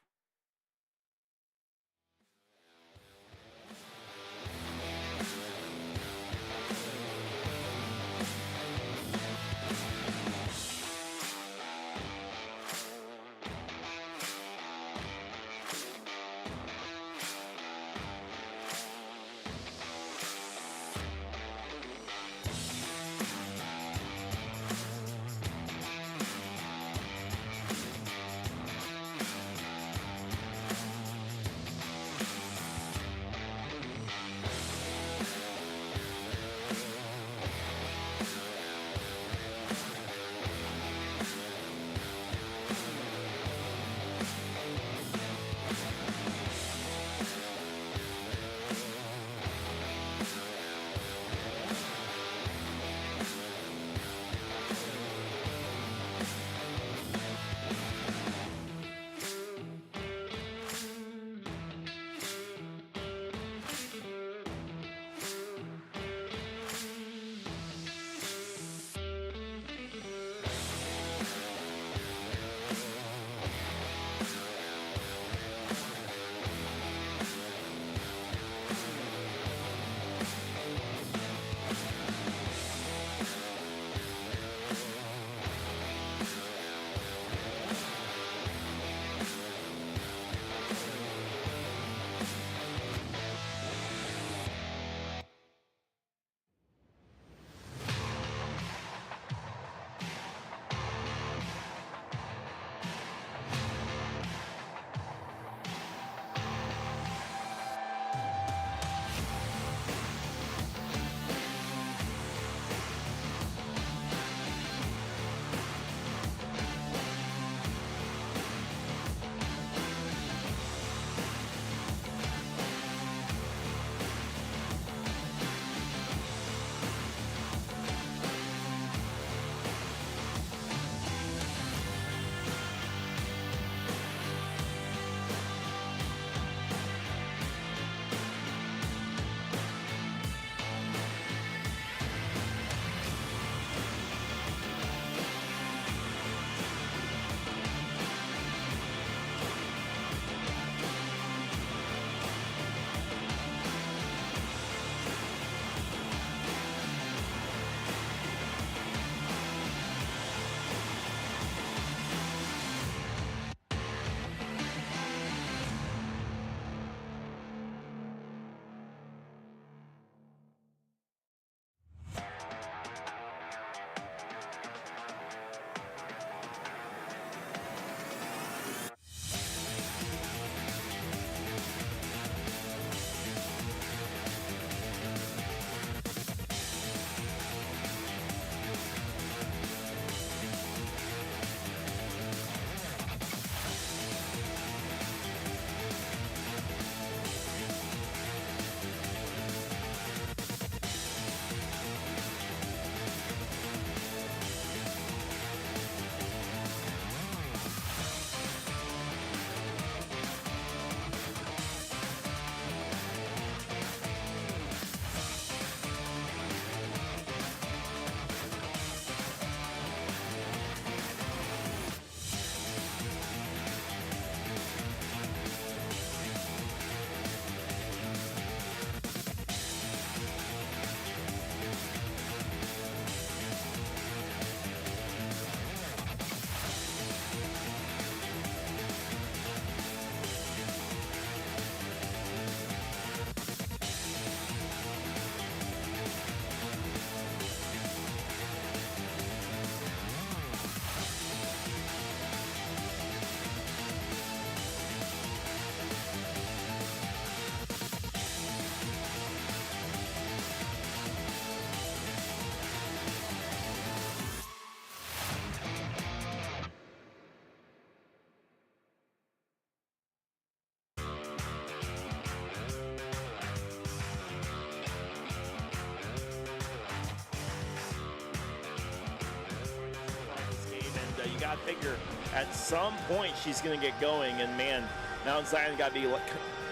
you got to figure at some point she's going to get going. And man, Mount Zion got to be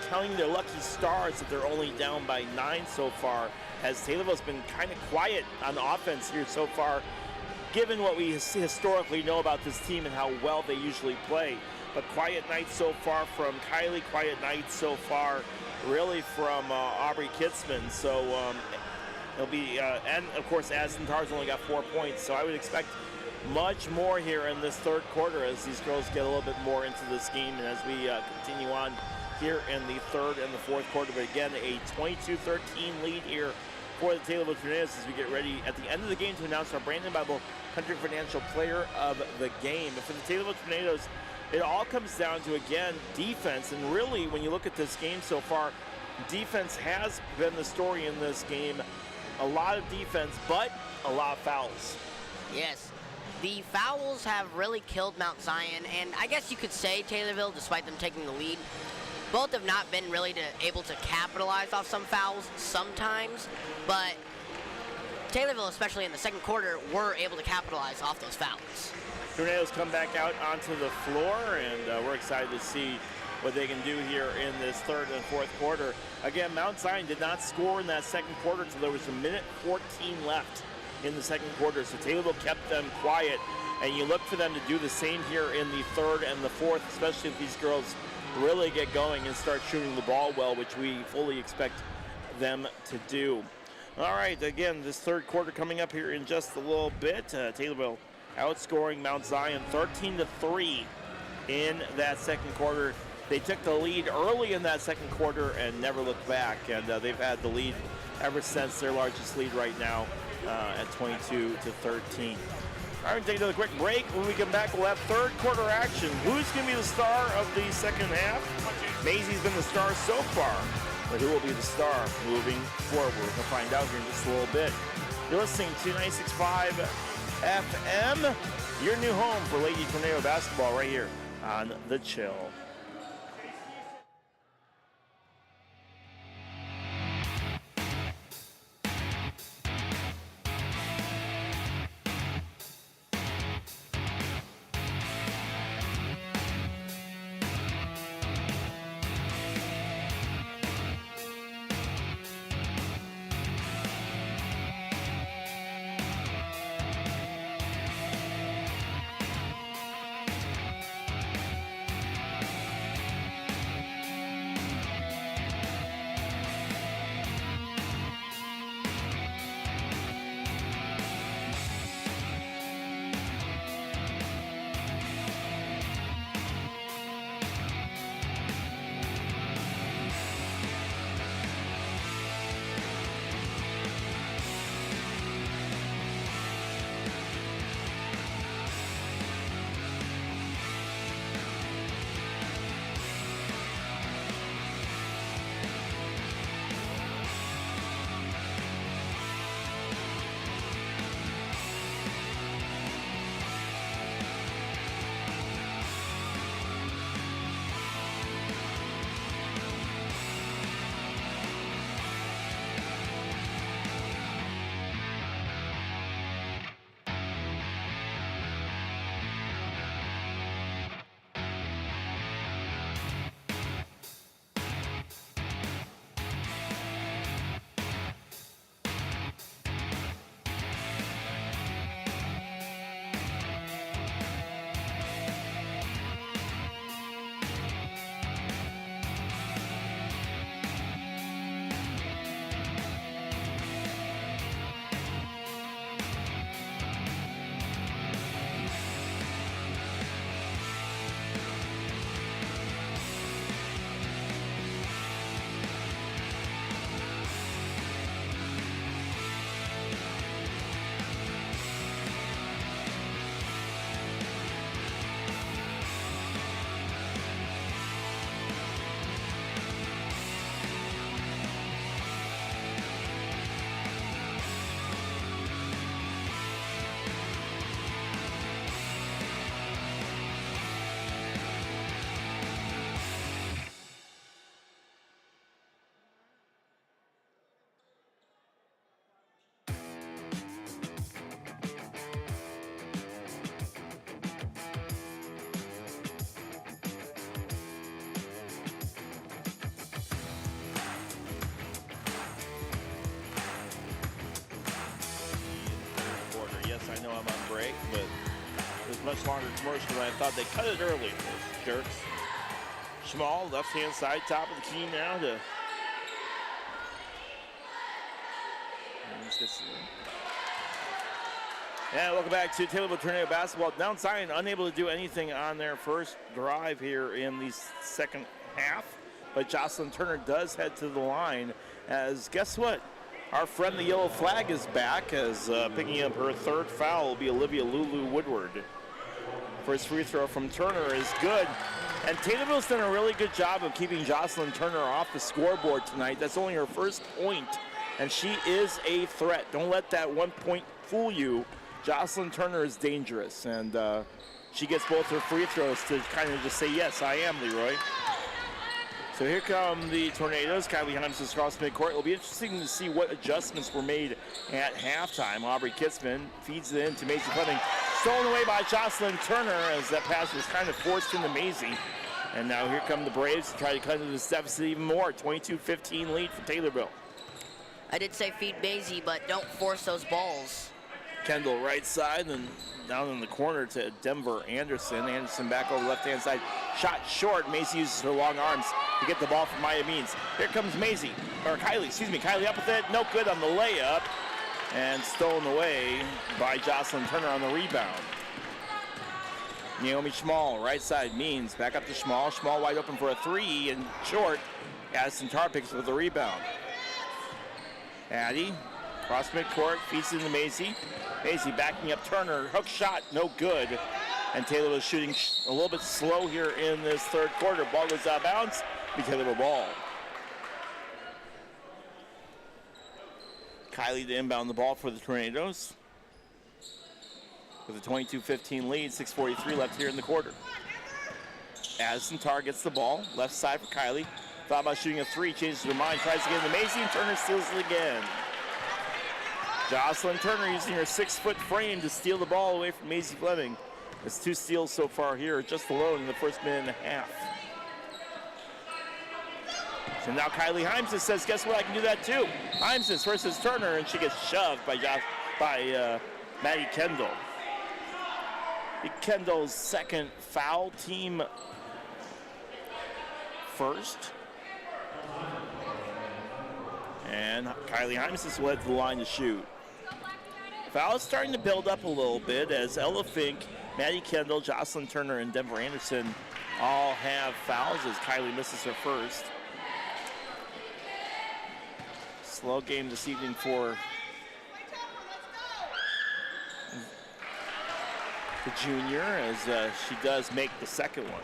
counting their lucky stars that they're only down by 9 so far, as Taylorville's been kind of quiet on offense here so far, given what we historically know about this team and how well they usually play. But quiet night so far from Kylie, quiet night so far really from Aubrey Kitzman. So it'll be, and of course Addison Tarr's only got 4 points, so I would expect much more here in this third quarter as these girls get a little bit more into this game and as we continue on here in the third and the fourth quarter. But again, a 22-13 lead here for the Taylorville Tornadoes as we get ready at the end of the game to announce our Brandon Bible Country Financial Player of the Game. But for the Taylorville Tornadoes, it all comes down to, again, defense. And really, when you look at this game so far, defense has been the story in this game. A lot of defense, but a lot of fouls. Yes. The fouls have really killed Mount Zion, and I guess you could say Taylorville, despite them taking the lead, both have not been really able to capitalize off some fouls sometimes, but Taylorville, especially in the second quarter, were able to capitalize off those fouls. Tornadoes come back out onto the floor, and we're excited to see what they can do here in this third and fourth quarter. Again, Mount Zion did not score in that second quarter until there was a minute 14 left in the second quarter, so Taylorville kept them quiet, and you look for them to do the same here in the third and the fourth, especially if these girls really get going and start shooting the ball well, which we fully expect them to do. All right, again, this third quarter coming up here in just a little bit. Taylorville outscoring Mount Zion 13-3 in that second quarter. They took the lead early in that second quarter and never looked back, and they've had the lead ever since, their largest lead right now at 22-13. All right, take another quick break. When we come back, we'll have third quarter action. Who's going to be the star of the second half? Maisie's been the star so far, but who will be the star moving forward? We'll find out here in just a little bit. You're listening to 96.5 FM, your new home for Lady Tornado basketball right here on The Chill. on break, but it was much longer commercial than I thought. They cut it early, those jerks. Schmall, left-hand side, top of the key now to... And welcome back to Taylorville Tornado basketball. Mount Zion unable to do anything on their first drive here in the second half, but Jocelyn Turner does head to the line as, guess what? Our friend the yellow flag is back as picking up her third foul will be Olivia Lulu Woodward. First free throw from Turner is good. And Taylorville's done a really good job of keeping Jocelyn Turner off the scoreboard tonight. That's only her first point, and she is a threat. Don't let that 1 point fool you. Jocelyn Turner is dangerous, and she gets both her free throws to kind of just say, yes, I am, Leroy. So here come the Tornadoes. Kylie Himes is across midcourt. It'll be interesting to see what adjustments were made at halftime. Aubrey Kitzman feeds it in to Maisie Fleming. Stolen away by Jocelyn Turner as that pass was kind of forced into Maisie. And now here come the Braves to try to cut into this deficit even more. 22-15 lead for Taylorville. I did say feed Maisie, but don't force those balls. Kendall right side and down in the corner to Denver Anderson. Anderson back over left-hand side. Shot short. Maisie uses her long arms to get the ball from Maya Means. Here comes Maisie, or Kylie, excuse me. Kylie up with it. No good on the layup. And stolen away by Jocelyn Turner on the rebound. Naomi Schmall, right side. Means back up to Schmall. Schmall wide open for a three and short. Addison Tarr picks with the rebound. Addie, cross midcourt, feeds into Maisie. Maisie backing up Turner. Hook shot, no good. And Taylor was shooting a little bit slow here in this third quarter. Ball goes out of bounds. Be Taylorville ball. Kylie to inbound the ball for the Tornadoes. With a 22-15 lead, 6:43 left here in the quarter. Addison Tarr gets the ball. Left side for Kylie. Thought about shooting a three, changes her mind, tries to get into Maisie, and Turner steals it again. Jocelyn Turner using her 6-foot frame to steal the ball away from Maisie Fleming. It's 2 steals so far here, just alone in the first minute and a half. So now Kylie Himes says, guess what, I can do that too. Himes versus Turner, and she gets shoved by Maddie Kendall. Kendall's second foul, team first. And Kylie Himes will head to the line to shoot. Foul is starting to build up a little bit as Ella Fink, Maddie Kendall, Jocelyn Turner, and Denver Anderson all have fouls as Kylie misses her first. Slow game this evening for the junior as she does make the second one.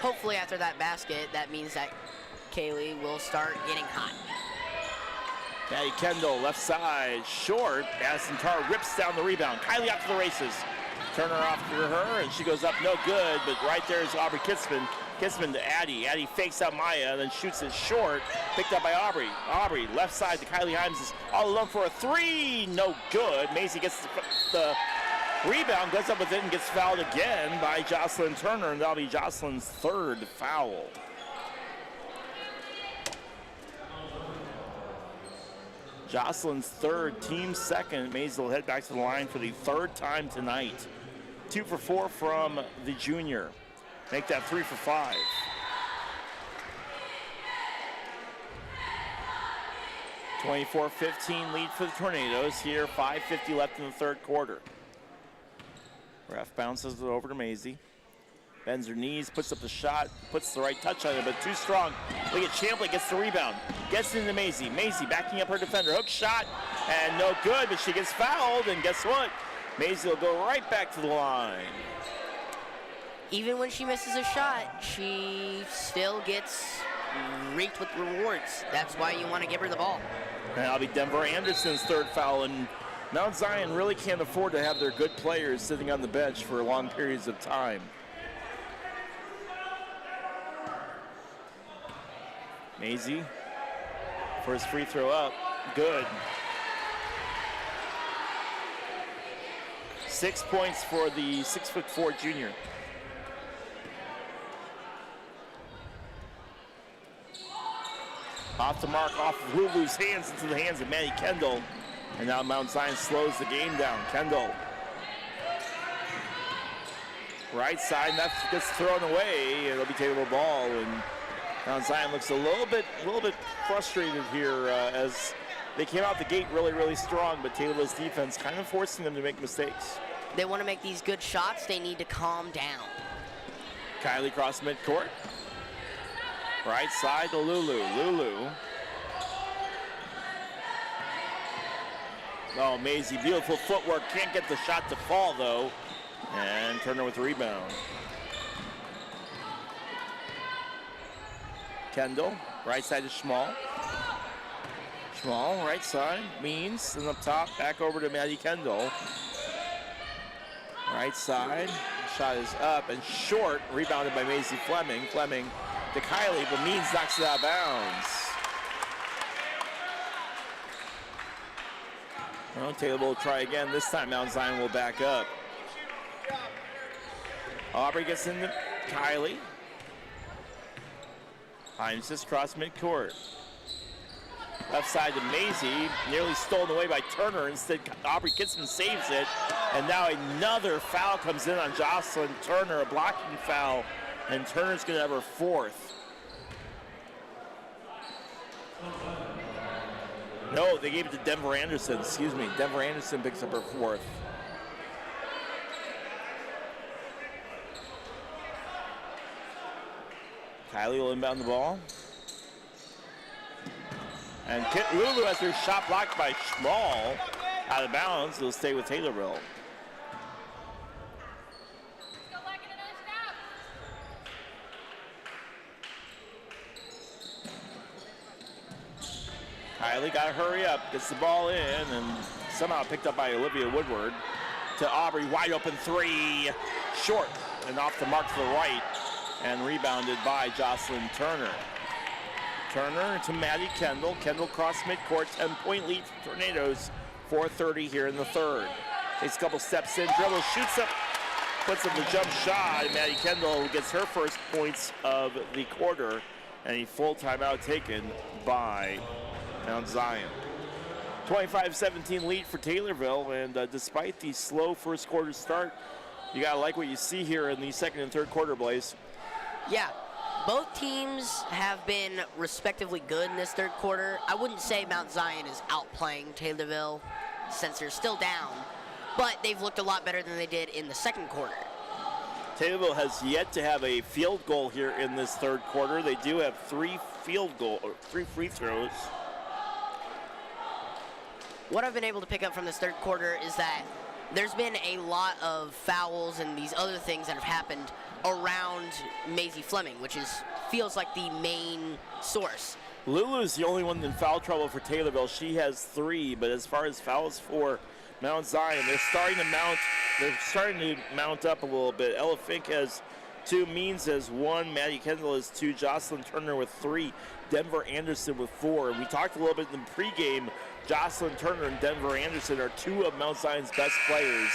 Hopefully after that basket, that means that Kaylee will start getting hot. Maddie Kendall, left side, short. Addison Tarr rips down the rebound. Kylie out to the races. Turner off to her, and she goes up, no good, but right there is Aubrey Kitzman. Kitzman to Addie. Addie fakes out Maya, then shoots it short. Picked up by Aubrey. Aubrey, left side to Kylie Himes, is all alone for a three. No good. Maisie gets the rebound, goes up with it, and gets fouled again by Jocelyn Turner, and that'll be Jocelyn's third foul. Jocelyn's third, team second. Maisie will head back to the line for the third time tonight. 2 for 4 from the junior. Make that 3 for 5. (24-15) lead for the Tornadoes here. 5:50 left in the third quarter. Ref bounces it over to Maisie. Bends her knees, puts up the shot, puts the right touch on it, but too strong. Look at Champley, gets the rebound, gets into Maisie. Maisie backing up her defender, hook shot, and no good, but she gets fouled, and guess what? Maisie will go right back to the line. Even when she misses a shot, she still gets reaped with rewards. That's why you want to give her the ball. And that'll be Denver Anderson's third foul, and Mount Zion really can't afford to have their good players sitting on the bench for long periods of time. Maisie, first free throw up, good. 6 points for the 6'4" junior. Off the mark, off of Lulu's hands into the hands of Maddie Kendall. And now Mount Zion slows the game down. Kendall. Right side, that gets thrown away. It'll be Taylorville ball, and Mount Zion looks a little bit frustrated here as they came out the gate really strong, but Taylorville's defense kind of forcing them to make mistakes. They want to make these good shots. They need to calm down. Kylie cross midcourt. Right side to Lulu. Lulu. Oh, Maisie, beautiful footwork. Can't get the shot to fall, though. And Turner with the rebound. Kendall, right side to Schmall. Schmall, right side, Means, and up top, back over to Maddie Kendall. Right side, shot is up and short, rebounded by Maisie Fleming. Fleming to Kylie, but Means knocks it out of bounds. Well, Taylor will try again. This time Mount Zion will back up. Aubrey gets into Kylie. Himes just cross midcourt. Left side to Maisie, nearly stolen away by Turner. Instead, Aubrey Kitzman saves it. And now another foul comes in on Jocelyn Turner, a blocking foul. And Turner's gonna have her fourth. No, they gave it to Denver Anderson, excuse me. Denver Anderson picks up her fourth. Kylie will inbound the ball. And Lulu has her shot blocked by Schmall. Out of bounds, it'll stay with Taylorville. Kylie got to hurry up, gets the ball in, and somehow picked up by Olivia Woodward. To Aubrey, wide open three, short, and off the mark to the right, and rebounded by Jocelyn Turner. Turner to Maddie Kendall. Kendall cross midcourt, 10-point lead for Tornadoes, 4:30 here in the third. Takes a couple steps in, dribbles, shoots up, puts up the jump shot, and Maddie Kendall gets her first points of the quarter, and a full timeout taken by Mount Zion. 25-17 lead for Taylorville, and despite the slow first quarter start, you gotta like what you see here in the second and third quarter, Blaze. Yeah, both teams have been respectively good in this third quarter. I wouldn't say Mount Zion is outplaying Taylorville since they're still down, but they've looked a lot better than they did in the second quarter. Taylorville has yet to have a field goal here in this third quarter. They do have three free throws. What I've been able to pick up from this third quarter is that there's been a lot of fouls and these other things that have happened around Maisie Fleming, which feels like the main source. Lulu's the only one in foul trouble for Taylorville. She has 3, but as far as fouls for Mount Zion, they're starting to mount up a little bit. Ella Fink has 2, Means has 1, Maddie Kendall has 2, Jocelyn Turner with 3, Denver Anderson with 4. And we talked a little bit in the pregame. Jocelyn Turner and Denver Anderson are 2 of Mount Zion's best players,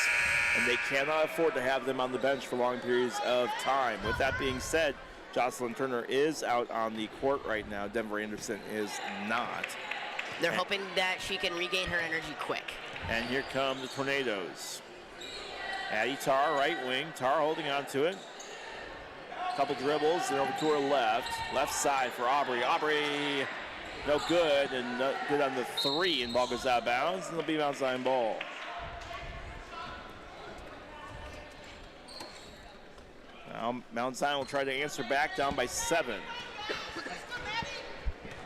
and they cannot afford to have them on the bench for long periods of time. With that being said, Jocelyn Turner is out on the court right now. Denver Anderson is not. They're hoping that she can regain her energy quick. And here come the Tornadoes. Addie Tarr, right wing. Tarr holding on to it. Couple dribbles, and over to her left. Left side for Aubrey. Aubrey, no good, and no good on the 3, and ball goes out of bounds, and it'll be Mount Zion ball. Now Mount Zion will try to answer back, down by 7.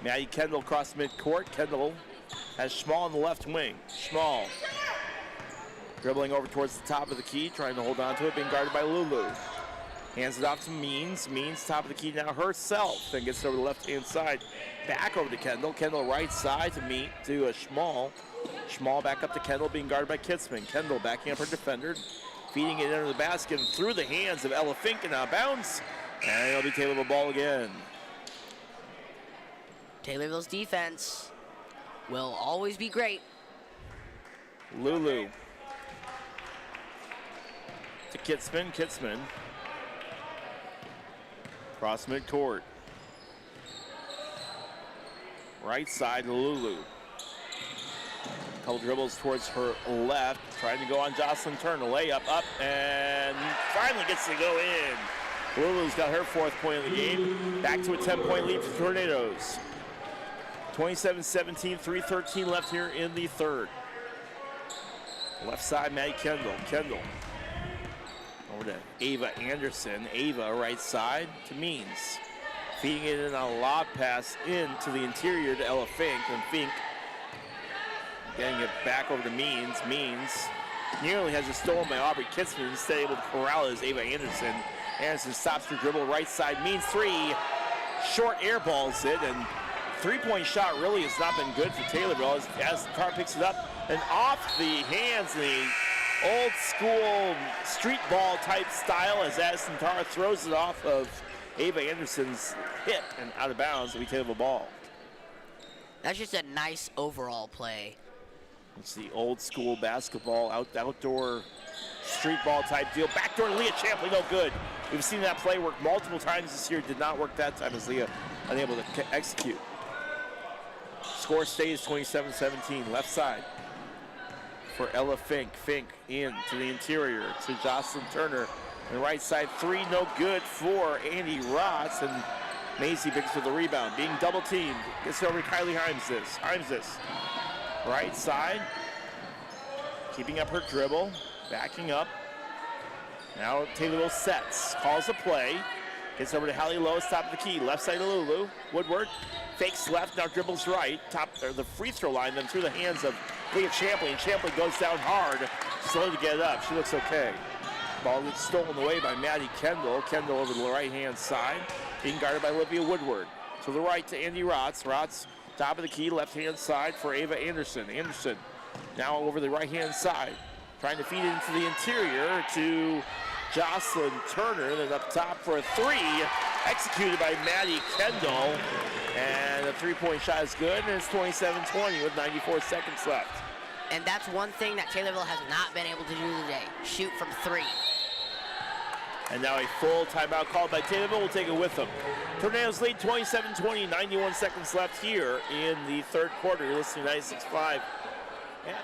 Maddie Kendall across midcourt. Kendall has Schmall on the left wing. Schmall dribbling over towards the top of the key, trying to hold on to it, being guarded by Lulu. Hands it off to Means. Means top of the key now herself. Then gets it over the left-hand side. Back over to Kendall. Kendall right side to a Schmall. Schmall back up to Kendall, being guarded by Kitzman. Kendall backing up her defender, feeding it under the basket and through the hands of Ella Fink, and out of bounds. And it'll be Taylorville ball again. Taylorville's defense will always be great. Lulu to Kitzman. Kitzman cross midcourt. Right side to Lulu. Couple dribbles towards her left, trying to go on Jocelyn Turner. Layup up, and finally gets to go in. Lulu's got her 4th point of the game. Back to a 10-point lead for Tornadoes. 27-17, 3:13 left here in the 3rd. Left side, Maddie Kendall. Kendall over to Ava Anderson. Ava right side to Means. Feeding it in a lob pass into the interior to Ella Fink. And Fink getting it back over to Means. Means nearly has it stolen by Aubrey Kitzman. Instead able to corral it as Ava Anderson. Anderson stops her dribble right side. Means 3. Short air balls it. And 3-point shot really has not been good for Taylorville as Tar picks it up. And off the hands, the old school street ball type style as Addison Tar throws it off of Ava Anderson's hip and out of bounds. We take a ball. That's just a nice overall play. It's the old school basketball, outdoor street ball type deal. Backdoor Leah Champley, no good. We've seen that play work multiple times this year. Did not work that time as Leah unable to execute. Score stays 27-17. Left side for Ella Fink. Fink in to the interior to Jocelyn Turner. On the right side, 3 no good for Andy Rotz. And Maisie picks for the rebound. Being double teamed. Gets over to Kylie Himes's. Right side. Keeping up her dribble. Backing up. Now Taylorville sets. Calls a play. Gets over to Hallie Lois, top of the key. Left side to Lulu. Woodward fakes left, now dribbles right. The free throw line, then through the hands of Leah Champley. And Champley goes down hard. Slow to get it up. She looks okay. Ball gets stolen away by Maddie Kendall. Kendall over the right-hand side. Being guarded by Olivia Woodward. To the right to Andy Rotz. Rotz, top of the key, left-hand side for Ava Anderson. Anderson now over the right-hand side. Trying to feed it into the interior to Jocelyn Turner. Then up top for a 3. Executed by Maddie Kendall. And the 3-point shot is good. And it's 27-20 with 94 seconds left. And that's one thing that Taylorville has not been able to do today. Shoot from 3. And now a full timeout called by Taylorville. We'll take it with them. Tornadoes lead 27-20, 91 seconds left here in the 3rd quarter. You're listening to 96.5. Yeah.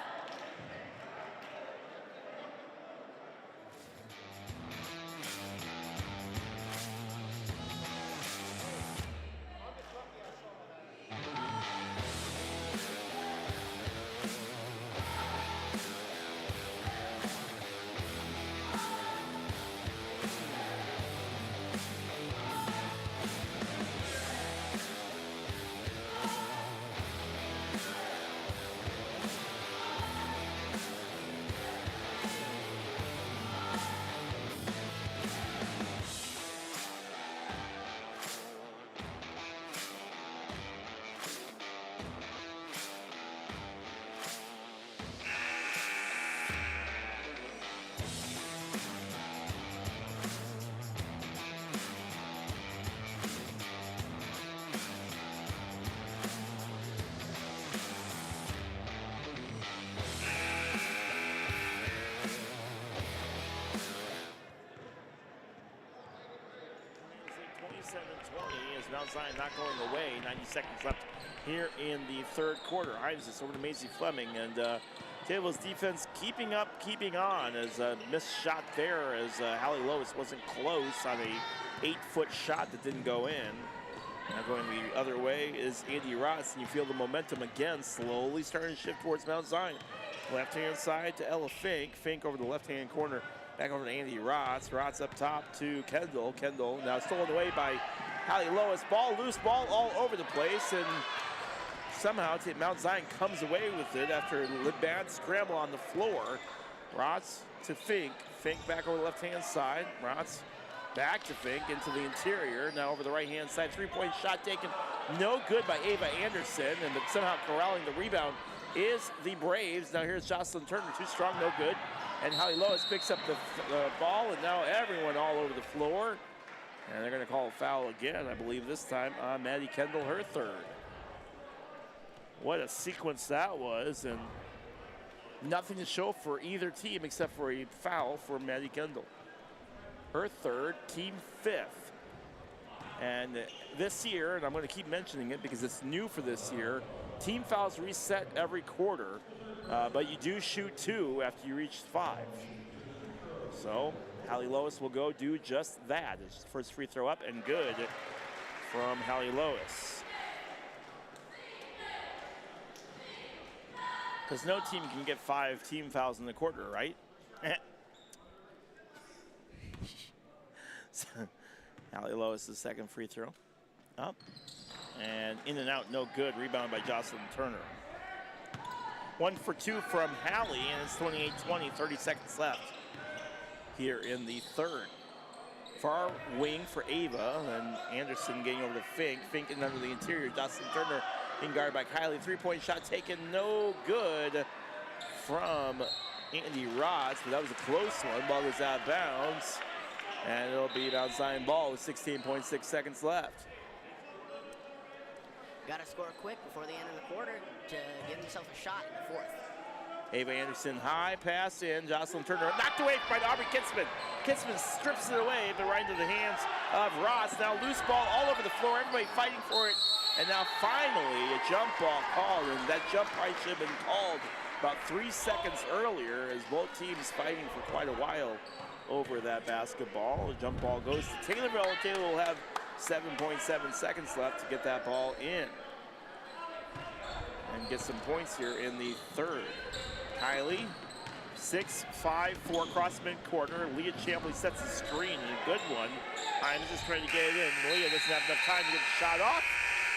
Mount Zion not going away. 90 seconds left here in the 3rd quarter. Hines over to Maisie Fleming, and Taylorville's defense keeping up, keeping on as a missed shot there as Hallie Lois wasn't close on a 8-foot shot that didn't go in. Now going the other way is Andy Ross, and you feel the momentum again slowly starting to shift towards Mount Zion. Left-hand side to Ella Fink. Fink over the left-hand corner. Back over to Andy Rotz. Rotz up top to Kendall. Kendall now stolen away by Hallie Lois. Ball, loose ball all over the place, and somehow Mount Zion comes away with it after a bad scramble on the floor. Rotz to Fink. Fink back over the left-hand side. Rotz back to Fink into the interior. Now over the right-hand side. 3-point shot taken. No good by Ava Anderson, and somehow corralling the rebound is the Braves. Now here's Jocelyn Turner. Too strong, no good. And Hallie Lois picks up the ball, and now everyone all over the floor. And they're going to call a foul again, I believe this time on Maddie Kendall, her 3rd. What a sequence that was, and nothing to show for either team except for a foul for Maddie Kendall. Her 3rd, team 5th. And this year, and I'm going to keep mentioning it because it's new for this year, Team fouls reset every quarter, but you do shoot 2 after you reach 5. So Hallie Lois will go do just that. It's first free throw up and good from Hallie Lois. Because no team can get 5 team fouls in the quarter, right? So, Hallie Lois' second free throw. Up. And in and out, no good. Rebound by Jocelyn Turner. 1 for 2 from Hallie, and it's 28-20, 30 seconds left here in the third. Far wing for Ava, and Anderson getting over to Fink. Fink in under the interior. Jocelyn Turner being guarded by Kylie. Three-point shot taken, no good from Andy Ross, but that was a close one. Ball goes out of bounds, and it'll be Mount Zion ball with 16.6 seconds left. Got to score quick before the end of the quarter to give himself a shot in the fourth. Ava Anderson, high pass in. Jocelyn Turner knocked away by Aubrey Kitzman. Kitzman strips it away, but right into the hands of Ross. Now loose ball all over the floor. Everybody fighting for it. And now finally a jump ball called, and that jump probably should have been called about 3 seconds earlier, as both teams fighting for quite a while over that basketball. The jump ball goes to Taylorville, and Taylor will have 7.7 seconds left to get that ball in and get some points here in the third. Kylie, 6-5-4 cross mid-corner. Leah Champley sets the screen, a good one. I'm just trying to get it in. Leah doesn't have enough time to get the shot off,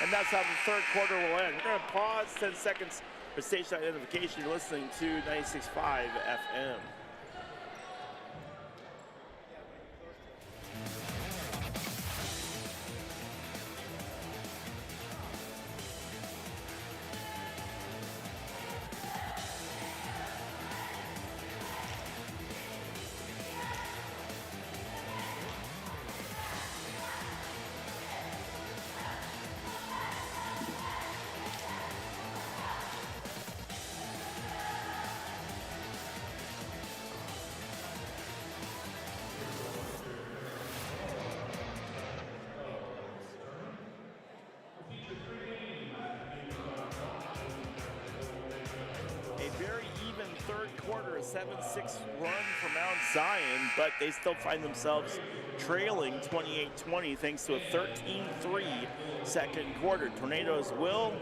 and that's how the third quarter will end. We're going to pause 10 seconds for station identification. You're listening to 96.5 FM. Third quarter, a 7-6 run for Mount Zion, but they still find themselves trailing 28-20 thanks to a 13-3 second quarter. Tornadoes will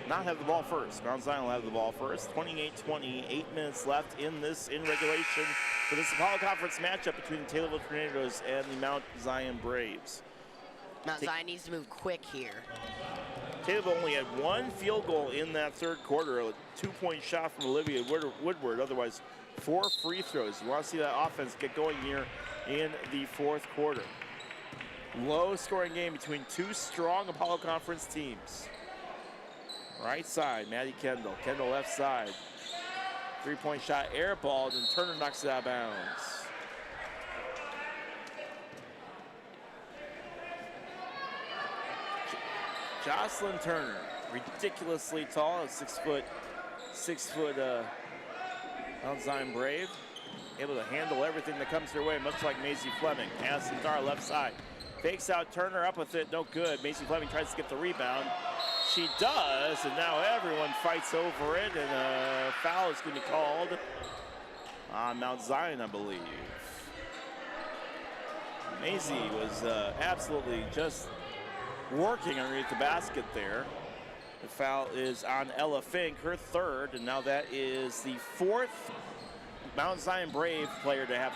not have the ball first. Mount Zion will have the ball first. 28-20, 8 minutes left in regulation for this Apollo Conference matchup between the Taylorville Tornadoes and the Mount Zion Braves. Mount Zion needs to move quick here. Taylorville only had 1 field goal in that third quarter, a 2-point shot from Olivia Woodward, otherwise 4 free throws. You want to see that offense get going here in the fourth quarter. Low scoring game between 2 strong Apollo Conference teams. Right side, Maddie Kendall. Kendall left side. 3-point shot airballed, and Turner knocks it out of bounds. Jocelyn Turner, ridiculously tall, a 6 foot Mount Zion Brave, able to handle everything that comes their way, much like Maisie Fleming. Addison Carr left side, fakes out Turner, up with it, no good. Maisie Fleming tries to get the rebound. She does, and now everyone fights over it, and a foul is going to be called on Mount Zion, I believe. Maisie was absolutely just working underneath the basket there. The foul is on Ella Fink, her third, and now that is the 4th Mount Zion Brave player to have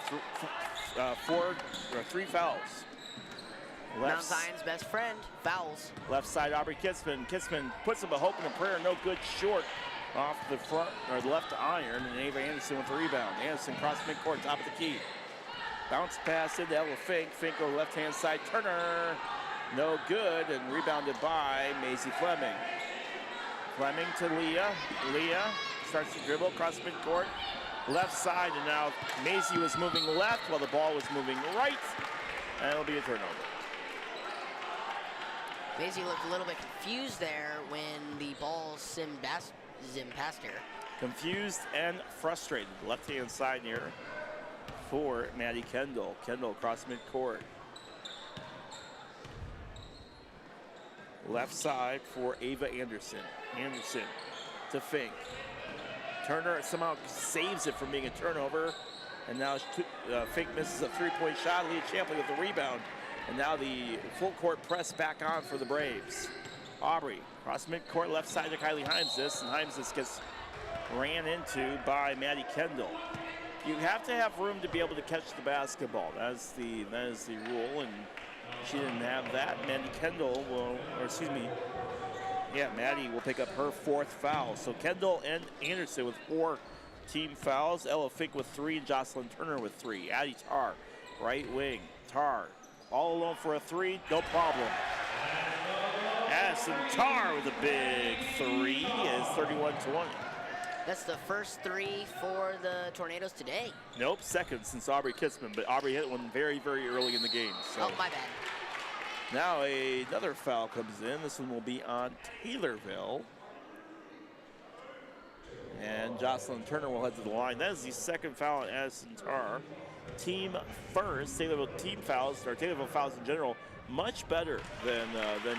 3 fouls. Mount Zion's best friend, fouls. Left side, Aubrey Kitzman. Kitzman puts up a hope and a prayer, no good, short off the front or the left iron, and Ava Anderson with the rebound. Anderson cross midcourt, top of the key. Bounce pass into Ella Fink. Fink over left-hand side, Turner. No good, and rebounded by Maisie Fleming. Fleming to Leah. Leah starts to dribble across midcourt. Left side, and now Maisie was moving left while the ball was moving right, and it'll be a turnover. Maisie looked a little bit confused there when the ball zimmed past her. Confused and frustrated. Left-hand side here for Maddie Kendall. Kendall across midcourt. Left side for Ava Anderson. Anderson to Fink. Turner somehow saves it from being a turnover. And now Fink misses a three-point shot. Leah Champlin with the rebound. And now the full court press back on for the Braves. Aubrey, cross midcourt, left side to Kylie Heimsness. And Heimsness gets ran into by Maddie Kendall. You have to have room to be able to catch the basketball. That is the rule, and she didn't have that. Maddie Kendall will, or excuse me, yeah, Maddie will pick up her 4th foul. So Kendall and Anderson with 4 team fouls. Ella Fink with 3, and Jocelyn Turner with 3. Addie Tarr, right wing. Tarr, all alone for a 3, no problem. Addison Tarr with a big 3 is 31-20. That's the first 3 for the Tornadoes today. Nope, second since Aubrey Kitzman, but Aubrey hit one very, very early in the game. So. Oh, my bad. Now another foul comes in. This one will be on Taylorville. And Jocelyn Turner will head to the line. That is the 2nd foul on Addison Tarr. Team first. Taylorville team fouls, or Taylorville fouls in general, much better than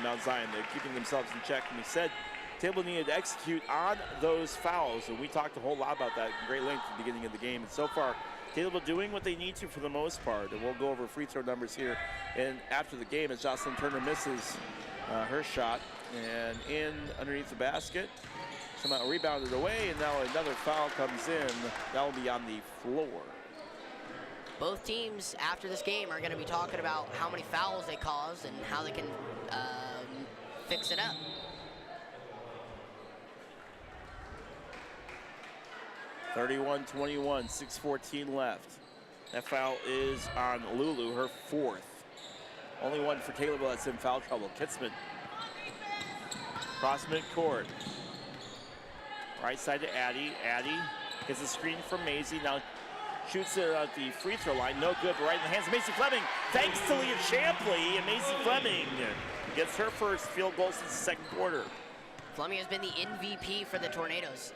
Mount Zion. They're keeping themselves in check. And we said Taylorville needed to execute on those fouls, and we talked a whole lot about that in great length at the beginning of the game. And so far, Taylorville doing what they need to for the most part. And we'll go over free throw numbers here and after the game as Jocelyn Turner misses her shot and in underneath the basket. Somehow rebounded away, and now another foul comes in. That will be on the floor. Both teams after this game are going to be talking about how many fouls they caused and how they can fix it up. (31-21), 6:14 left. That foul is on Lulu, her 4th. Only one for Taylorville that's in foul trouble. Kitzman. Cross midcourt. Right side to Addie. Addie gets a screen from Maisie. Now shoots it at the free throw line. No good, but right in the hands of Macy Fleming. Thanks to Leah Champley, and Macy Fleming gets her first field goal since the 2nd quarter. Fleming has been the MVP for the Tornadoes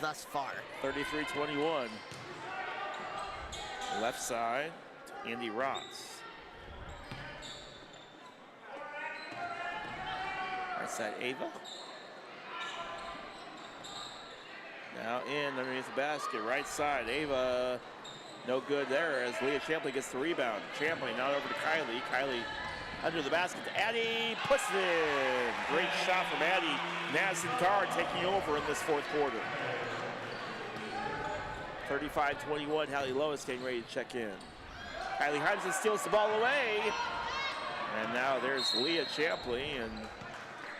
thus far. 33-21. Left side, Andy Rotz. Right side, Ava. Now in underneath the basket, right side, Ava. No good there as Leah Champley gets the rebound. Champley now over to Kylie. Kylie under the basket to Addie, puts it in. Great shot from Addie. Madison Tarr taking over in this 4th quarter. 35-21, Hallie Lois getting ready to check in. Kylie Heimson steals the ball away. And now there's Leah Champley, and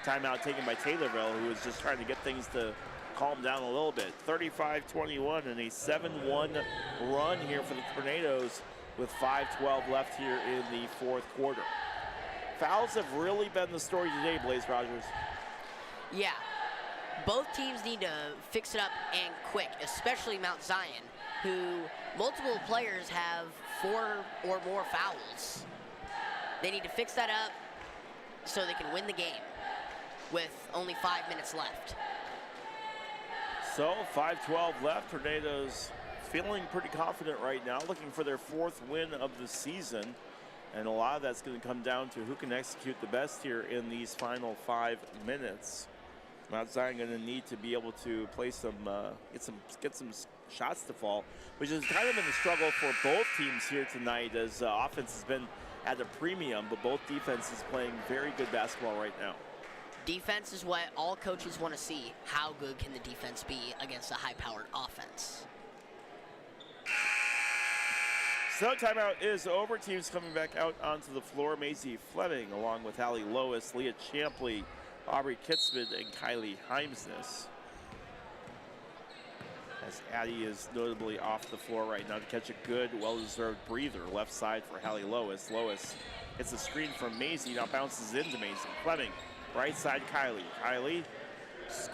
timeout taken by Taylorville, who is just trying to get things to calm down a little bit. 35-21 and a 7-1 run here for the Tornadoes with 5:12 left here in the 4th quarter. Fouls have really been the story today, Blaze Rogers. Yeah, both teams need to fix it up and quick, especially Mount Zion, who multiple players have 4 or more fouls. They need to fix that up so they can win the game with only 5 minutes left. So 5:12 left. Tornadoes feeling pretty confident right now, looking for their 4th win of the season. And a lot of that's going to come down to who can execute the best here in these final 5 minutes. Mount Zion going to need to be able to play get some shots to fall, which has kind of been the struggle for both teams here tonight, as offense has been at a premium, but both defenses playing very good basketball right now. Defense is what all coaches want to see. How good can the defense be against a high-powered offense? So timeout is over. Teams coming back out onto the floor. Maisie Fleming along with Hallie Lois, Leah Champley, Aubrey Kitzman, and Kylie Heimsness. As Addie is notably off the floor right now to catch a good, well-deserved breather. Left side for Hallie Lois. Lois gets a screen from Maisie, now bounces into Maisie. Fleming, right side Kylie. Kylie,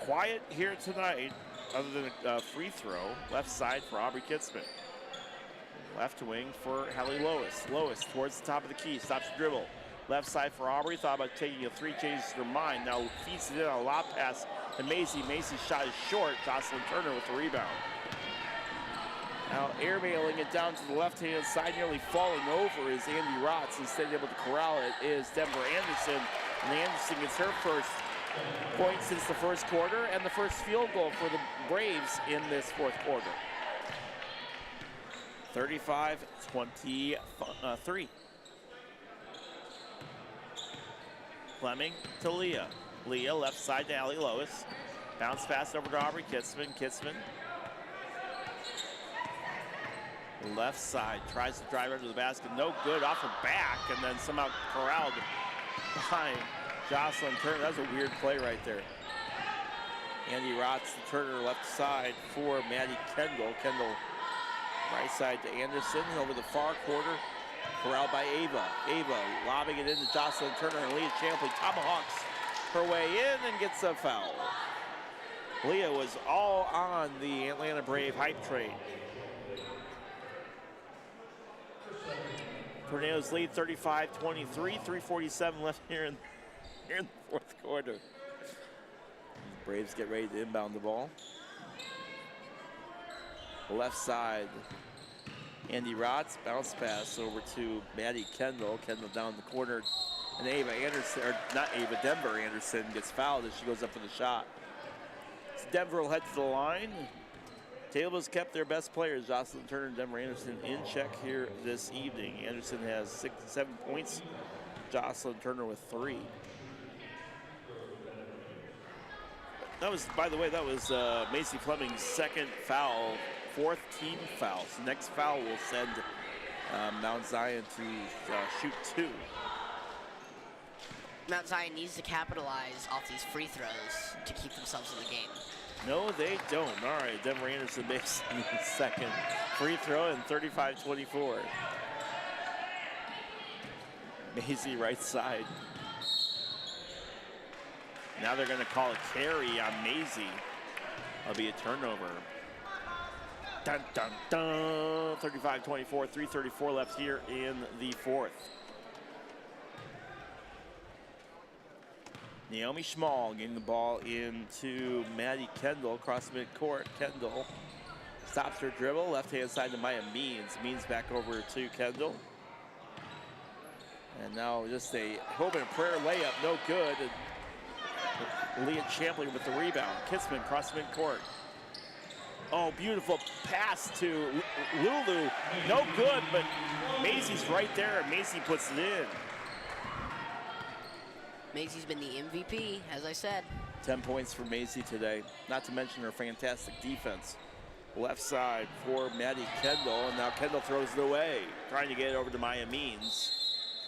quiet here tonight, other than a free throw. Left side for Aubrey Kitzman. Left wing for Hallie Lois. Lois towards the top of the key, stops the dribble. Left side for Aubrey, thought about taking a 3, changes her mind. Now feeds it in on a lob pass to Maisie. Maisie's shot is short. Jocelyn Turner with the rebound. Now airmailing it down to the left-hand side, nearly falling over is Andy Rotz. Instead able to corral it is Denver Anderson. And Anderson gets her first point since the first quarter and the first field goal for the Braves in this fourth quarter. 35-23. Fleming to Leah. Leah left side to Allie Lois. Bounce pass over to Aubrey Kitzman. Kitzman. Left side, tries to drive under the basket. No good, off her back, and then somehow corralled behind Jocelyn Turner. That was a weird play right there. Andy Rotz, the Turner left side for Maddie Kendall. Kendall right side to Anderson, over the far quarter. Corralled by Ava. Ava lobbing it into Jocelyn Turner, and Leah Champley tomahawks her way in and gets a foul. Leah was all on the Atlanta Brave hype train. Tornadoes lead 35-23, 3:47 left here in the fourth quarter. Braves get ready to inbound the ball. Left side, Andy Rotz, bounce pass over to Maddie Kendall. Kendall down the corner, and Ava Anderson, or not Ava, Denver Anderson gets fouled as she goes up for the shot. So Denver will head to the line. Taylorville's kept their best players, Jocelyn Turner and Denver Anderson, in check here this evening. Anderson has 7 points, Jocelyn Turner with 3. That was, by the way, that was Macy Fleming's second foul, 4th team foul. So next foul will send Mount Zion to shoot 2. Mount Zion needs to capitalize off these free throws to keep themselves in the game. No, they don't. All right, Denver Anderson makes the second free throw in 35-24. Maisie right side. Now they're going to call a carry on Maisie. That'll be a turnover. Dun, dun, dun. 35-24, 3:34 left here in the fourth. Naomi Schmall getting the ball into Maddie Kendall across midcourt. Kendall stops her dribble, left-hand side to Maya Means. Means back over to Kendall. And now just a hope and prayer layup, no good. And Leah Champley with the rebound. Kitzman across midcourt. Oh, beautiful pass to Lulu. No good, but Maisie's right there, and Maisie puts it in. Maisie's been the MVP, as I said. 10 points for Maisie today, not to mention her fantastic defense. Left side for Maddie Kendall, and now Kendall throws it away, trying to get it over to Maya Means.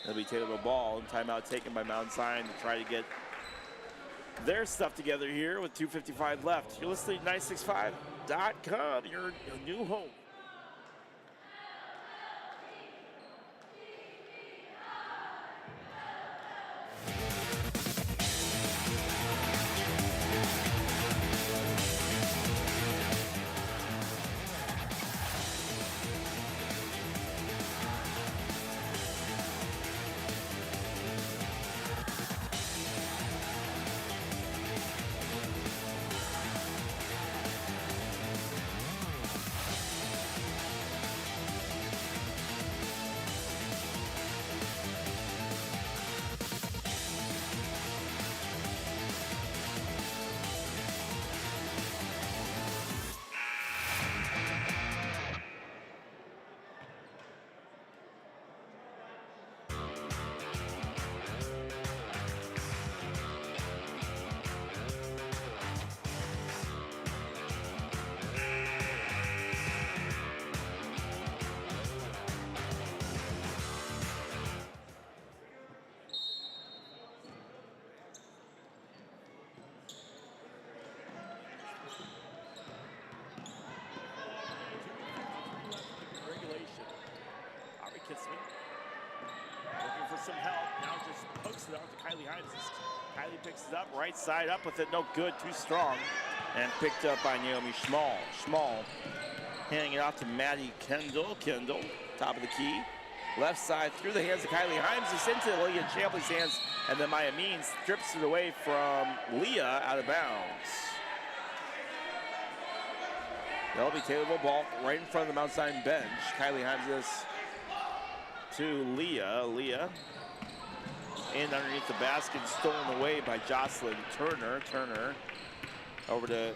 That'll be Taylorville ball, and timeout taken by Mount Zion to try to get their stuff together here with 2:55 left. You're listening to 965.com, your new home. Picks it up, right side up with it, no good, too strong. And picked up by Naomi Schmall. Schmall handing it off to Maddie Kendall. Kendall, top of the key. Left side through the hands of Kylie Himes. It's into Leah Champley's hands, and then Maya Means strips it away from Leah out of bounds. That'll be Taylorville ball right in front of the Mount Zion bench. Kylie Himes this to Leah. Leah And underneath the basket, stolen away by Jocelyn Turner. Turner over to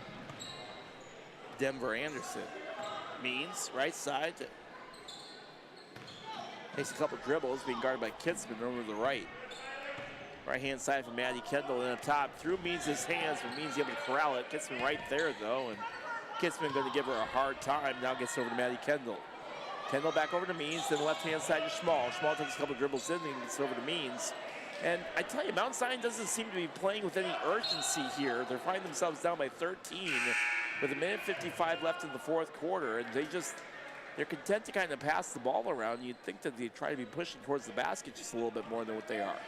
Denver Anderson. Means right side. Takes a couple dribbles, being guarded by Kinsman over to the right. Right-hand side from Maddie Kendall, and up top through Means' hands, but Means able to corral it. Kinsman right there, though, and Kinsman going to give her a hard time. Now gets over to Maddie Kendall. Kendall back over to Means, then left-hand side to Schmall. Schmall takes a couple dribbles in, and gets over to Means. And I tell you, Mount Zion doesn't seem to be playing with any urgency here. They're finding themselves down by 13 with 1:55 left in the fourth quarter, and they're content to kind of pass the ball around. You'd think that they'd try to be pushing towards the basket just a little bit more than what they are.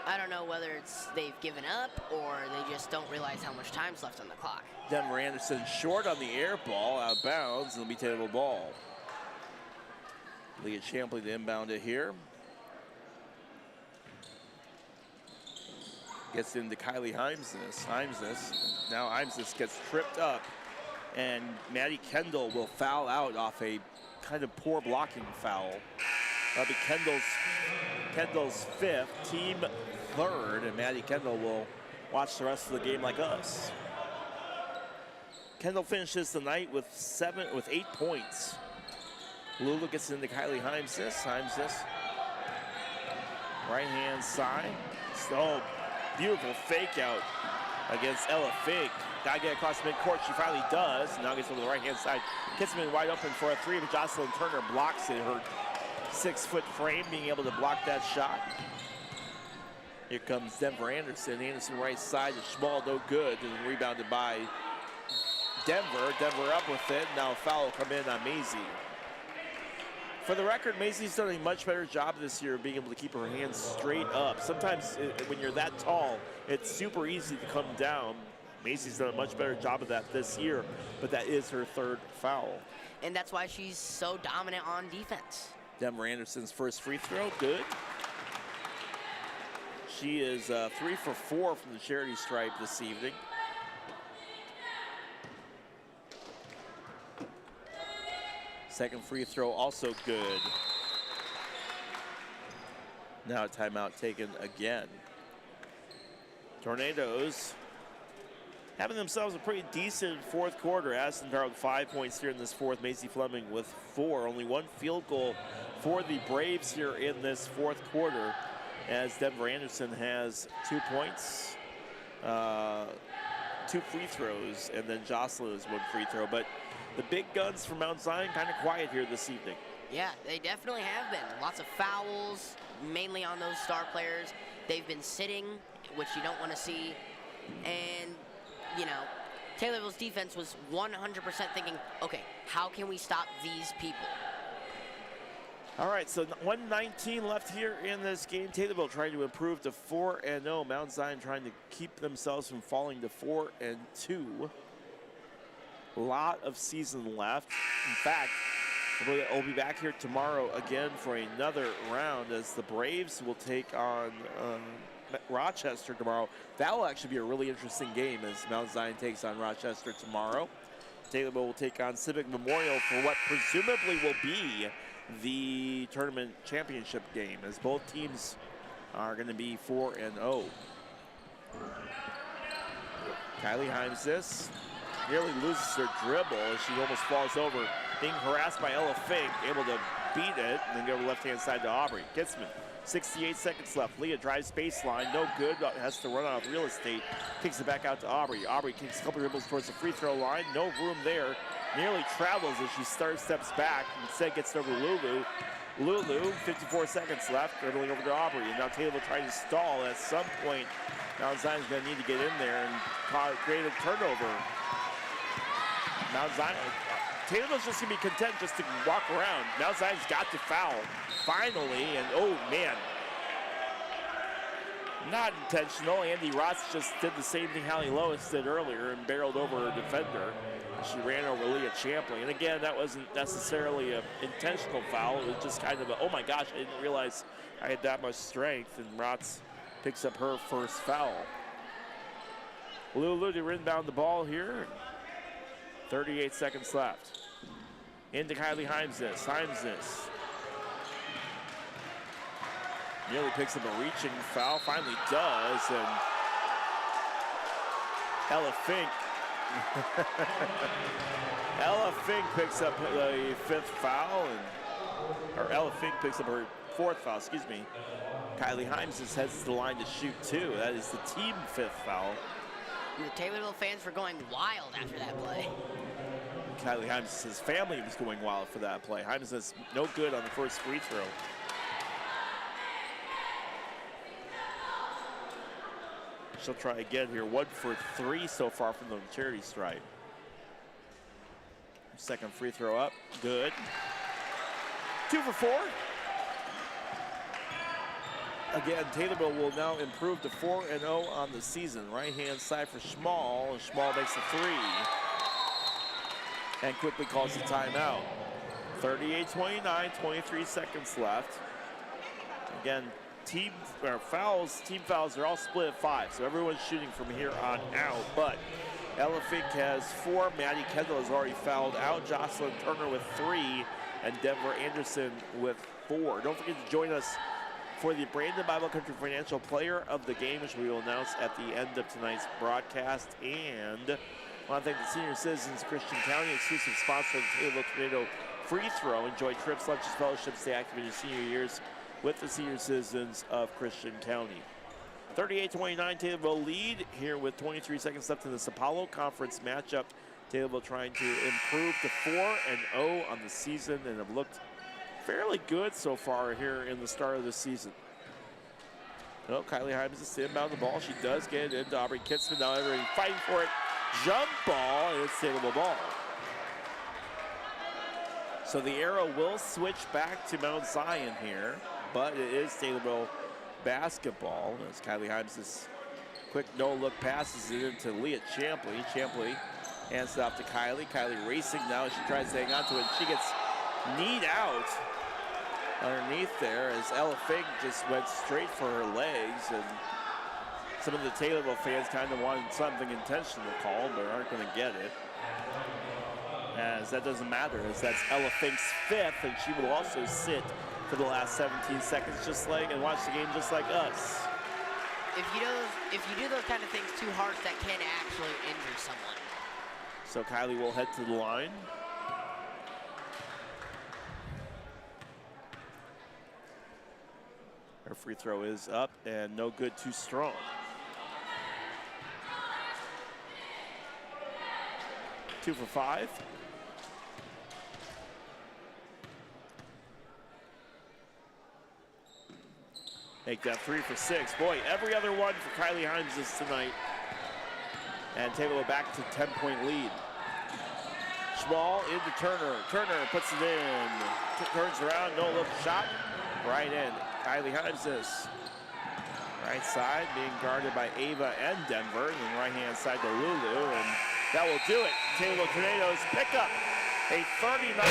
I don't know whether it's they've given up or they just don't realize how much time's left on the clock. Denver Anderson short on the air ball, out of bounds, and it'll be Taylorville ball. Leah Champley to inbound it here. Gets into Kylie Heimsness. Now Heimsness gets tripped up, and Maddie Kendall will foul out off a kind of poor blocking foul. That'll be Kendall's fifth, team third, and Maddie Kendall will watch the rest of the game like us. Kendall finishes the night with 8 points. Lulu gets into Kylie Heimsness. Right-hand side. So beautiful fake out against Ella Fink. Gotta get across midcourt. She finally does. Now gets over the right-hand side. Kinsman wide open for a three, but Jocelyn Turner blocks it. Her 6-foot frame being able to block that shot. Here comes Denver Anderson. Anderson right side to Schmall, no good. And rebounded by Denver. Denver up with it. Now a foul will come in on Maisie. For the record, Maisie's done a much better job this year of being able to keep her hands straight up. Sometimes when you're that tall, it's super easy to come down. Maisie's done a much better job of that this year, but that is her third foul. And that's why she's so dominant on defense. Denver Anderson's first free throw, good. She is 3 for 4 from the charity stripe this evening. Second free throw also good. Now a timeout taken again. Tornadoes having themselves a pretty decent fourth quarter. Addison Power with 5 points here in this fourth. Macy Fleming with 4. Only one field goal for the Braves here in this fourth quarter, as Denver Anderson has 2 points, 2 free throws, and then Jocelyn has 1 free throw. But the big guns from Mount Zion kind of quiet here this evening. Yeah, they definitely have been. Lots of fouls, mainly on those star players. They've been sitting, which you don't want to see. And, you know, Taylorville's defense was 100% thinking, okay, how can we stop these people? All right, so 1:19 left here in this game. Taylorville trying to improve to 4-0. Mount Zion trying to keep themselves from falling to 4-2. A lot of season left. In fact, we'll be back here tomorrow again for another round, as the Braves will take on Rochester tomorrow. That will actually be a really interesting game, as Mount Zion takes on Rochester tomorrow. Taylorville will take on Civic Memorial for what presumably will be the tournament championship game, as both teams are going to be 4-0. Kylie Heimsness nearly loses her dribble as she almost falls over, being harassed by Ella Fink, able to beat it, and then go to the left-hand side to Aubrey. Kinsman, 68 seconds left. Leah drives baseline, no good, has to run out of real estate. Kicks it back out to Aubrey. Aubrey kicks a couple dribbles towards the free throw line, no room there. Nearly travels as she steps back, instead gets over Lulu. Lulu, 54 seconds left, dribbling over to Aubrey, and now Taylorville trying to stall. At some point, Mount Zion's going to need to get in there and create a turnover. Mount Zion, Taylorville's just going to be content just to walk around. Mount Zion's got to foul, finally, and oh man. Not intentional. Andy Rotz just did the same thing Hallie Lois did earlier and barreled over her defender. She ran over Leah Champley. And again, that wasn't necessarily an intentional foul. It was just kind of a, oh my gosh, I didn't realize I had that much strength. And Rotz picks up her first foul. Lulu to inbound the ball here. 38 seconds left. Into Kylie Heimsness. Nearly picks up a reaching foul, finally does, and Ella Fink. Ella Fink picks up the 5th foul, or Ella Fink picks up her 4th foul, excuse me. Kylie Himes just heads to the line to shoot 2. That is the team 5th foul. The Taylorville fans were going wild after that play. Kylie Himes' family was going wild for that play. Himes is no good on the first free throw. She'll try again here. 1 for 3 so far from the charity stripe. Second free throw up, good. 2 for 4. Again, Taylorville will now improve to 4-0 on the season. Right-hand side for Schmall, and Schmall makes a 3. And quickly calls the timeout. 38-29, 23 seconds left. Again, team fouls are all split at 5, so everyone's shooting from here on out. But Ella Fink has 4, Maddie Kendall has already fouled out, Jocelyn Turner with 3, and Denver Anderson with 4. Don't forget to join us for the Brandon Bible Country Financial Player of the Game, which we will announce at the end of tonight's broadcast. And I want to thank the Senior Citizens Christian County, exclusive sponsor of the Taylorville Tornado Free Throw. Enjoy trips, lunches, fellowships, stay active in your senior years with the Senior Citizens of Christian County. 38-29, Taylorville lead here with 23 seconds left in this Apollo Conference matchup. Taylorville trying to improve to 4-0 on the season and have looked fairly good so far here in the start of the season. Well, Kylie Himes is to inbound the ball. She does get it into Aubrey Kitzman. Now everybody fighting for it. Jump ball, and it's Taylorville ball. So the arrow will switch back to Mount Zion here, but it is Taylorville basketball as Kylie Himes' quick no-look passes it into Leah Champley. Champley hands it off to Kylie. Kylie racing now as she tries to hang on to it. She gets kneed out underneath there as Ella Fink just went straight for her legs, and some of the Taylorville fans kind of wanted something intentional called, but aren't going to get it. As that doesn't matter, as that's Ella Fink's 5th, and she will also sit for the last 17 seconds just like, and watch the game just like us. If you do those kind of things too hard, that can actually injure someone. So Kylie will head to the line. Her free throw is up and no good, too strong. Two for 5. Make that 3 for 6. Boy, every other one for Kylie Himes this tonight. And Taylorville back to 10-point lead. Schmall into Turner. Turner puts it in. Turns around, no look shot. Right in. Kylie Himes this. Right side being guarded by Ava and Denver. And right hand side to Lulu. And that will do it. Taylorville Tornadoes pick up a 39.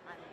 I'm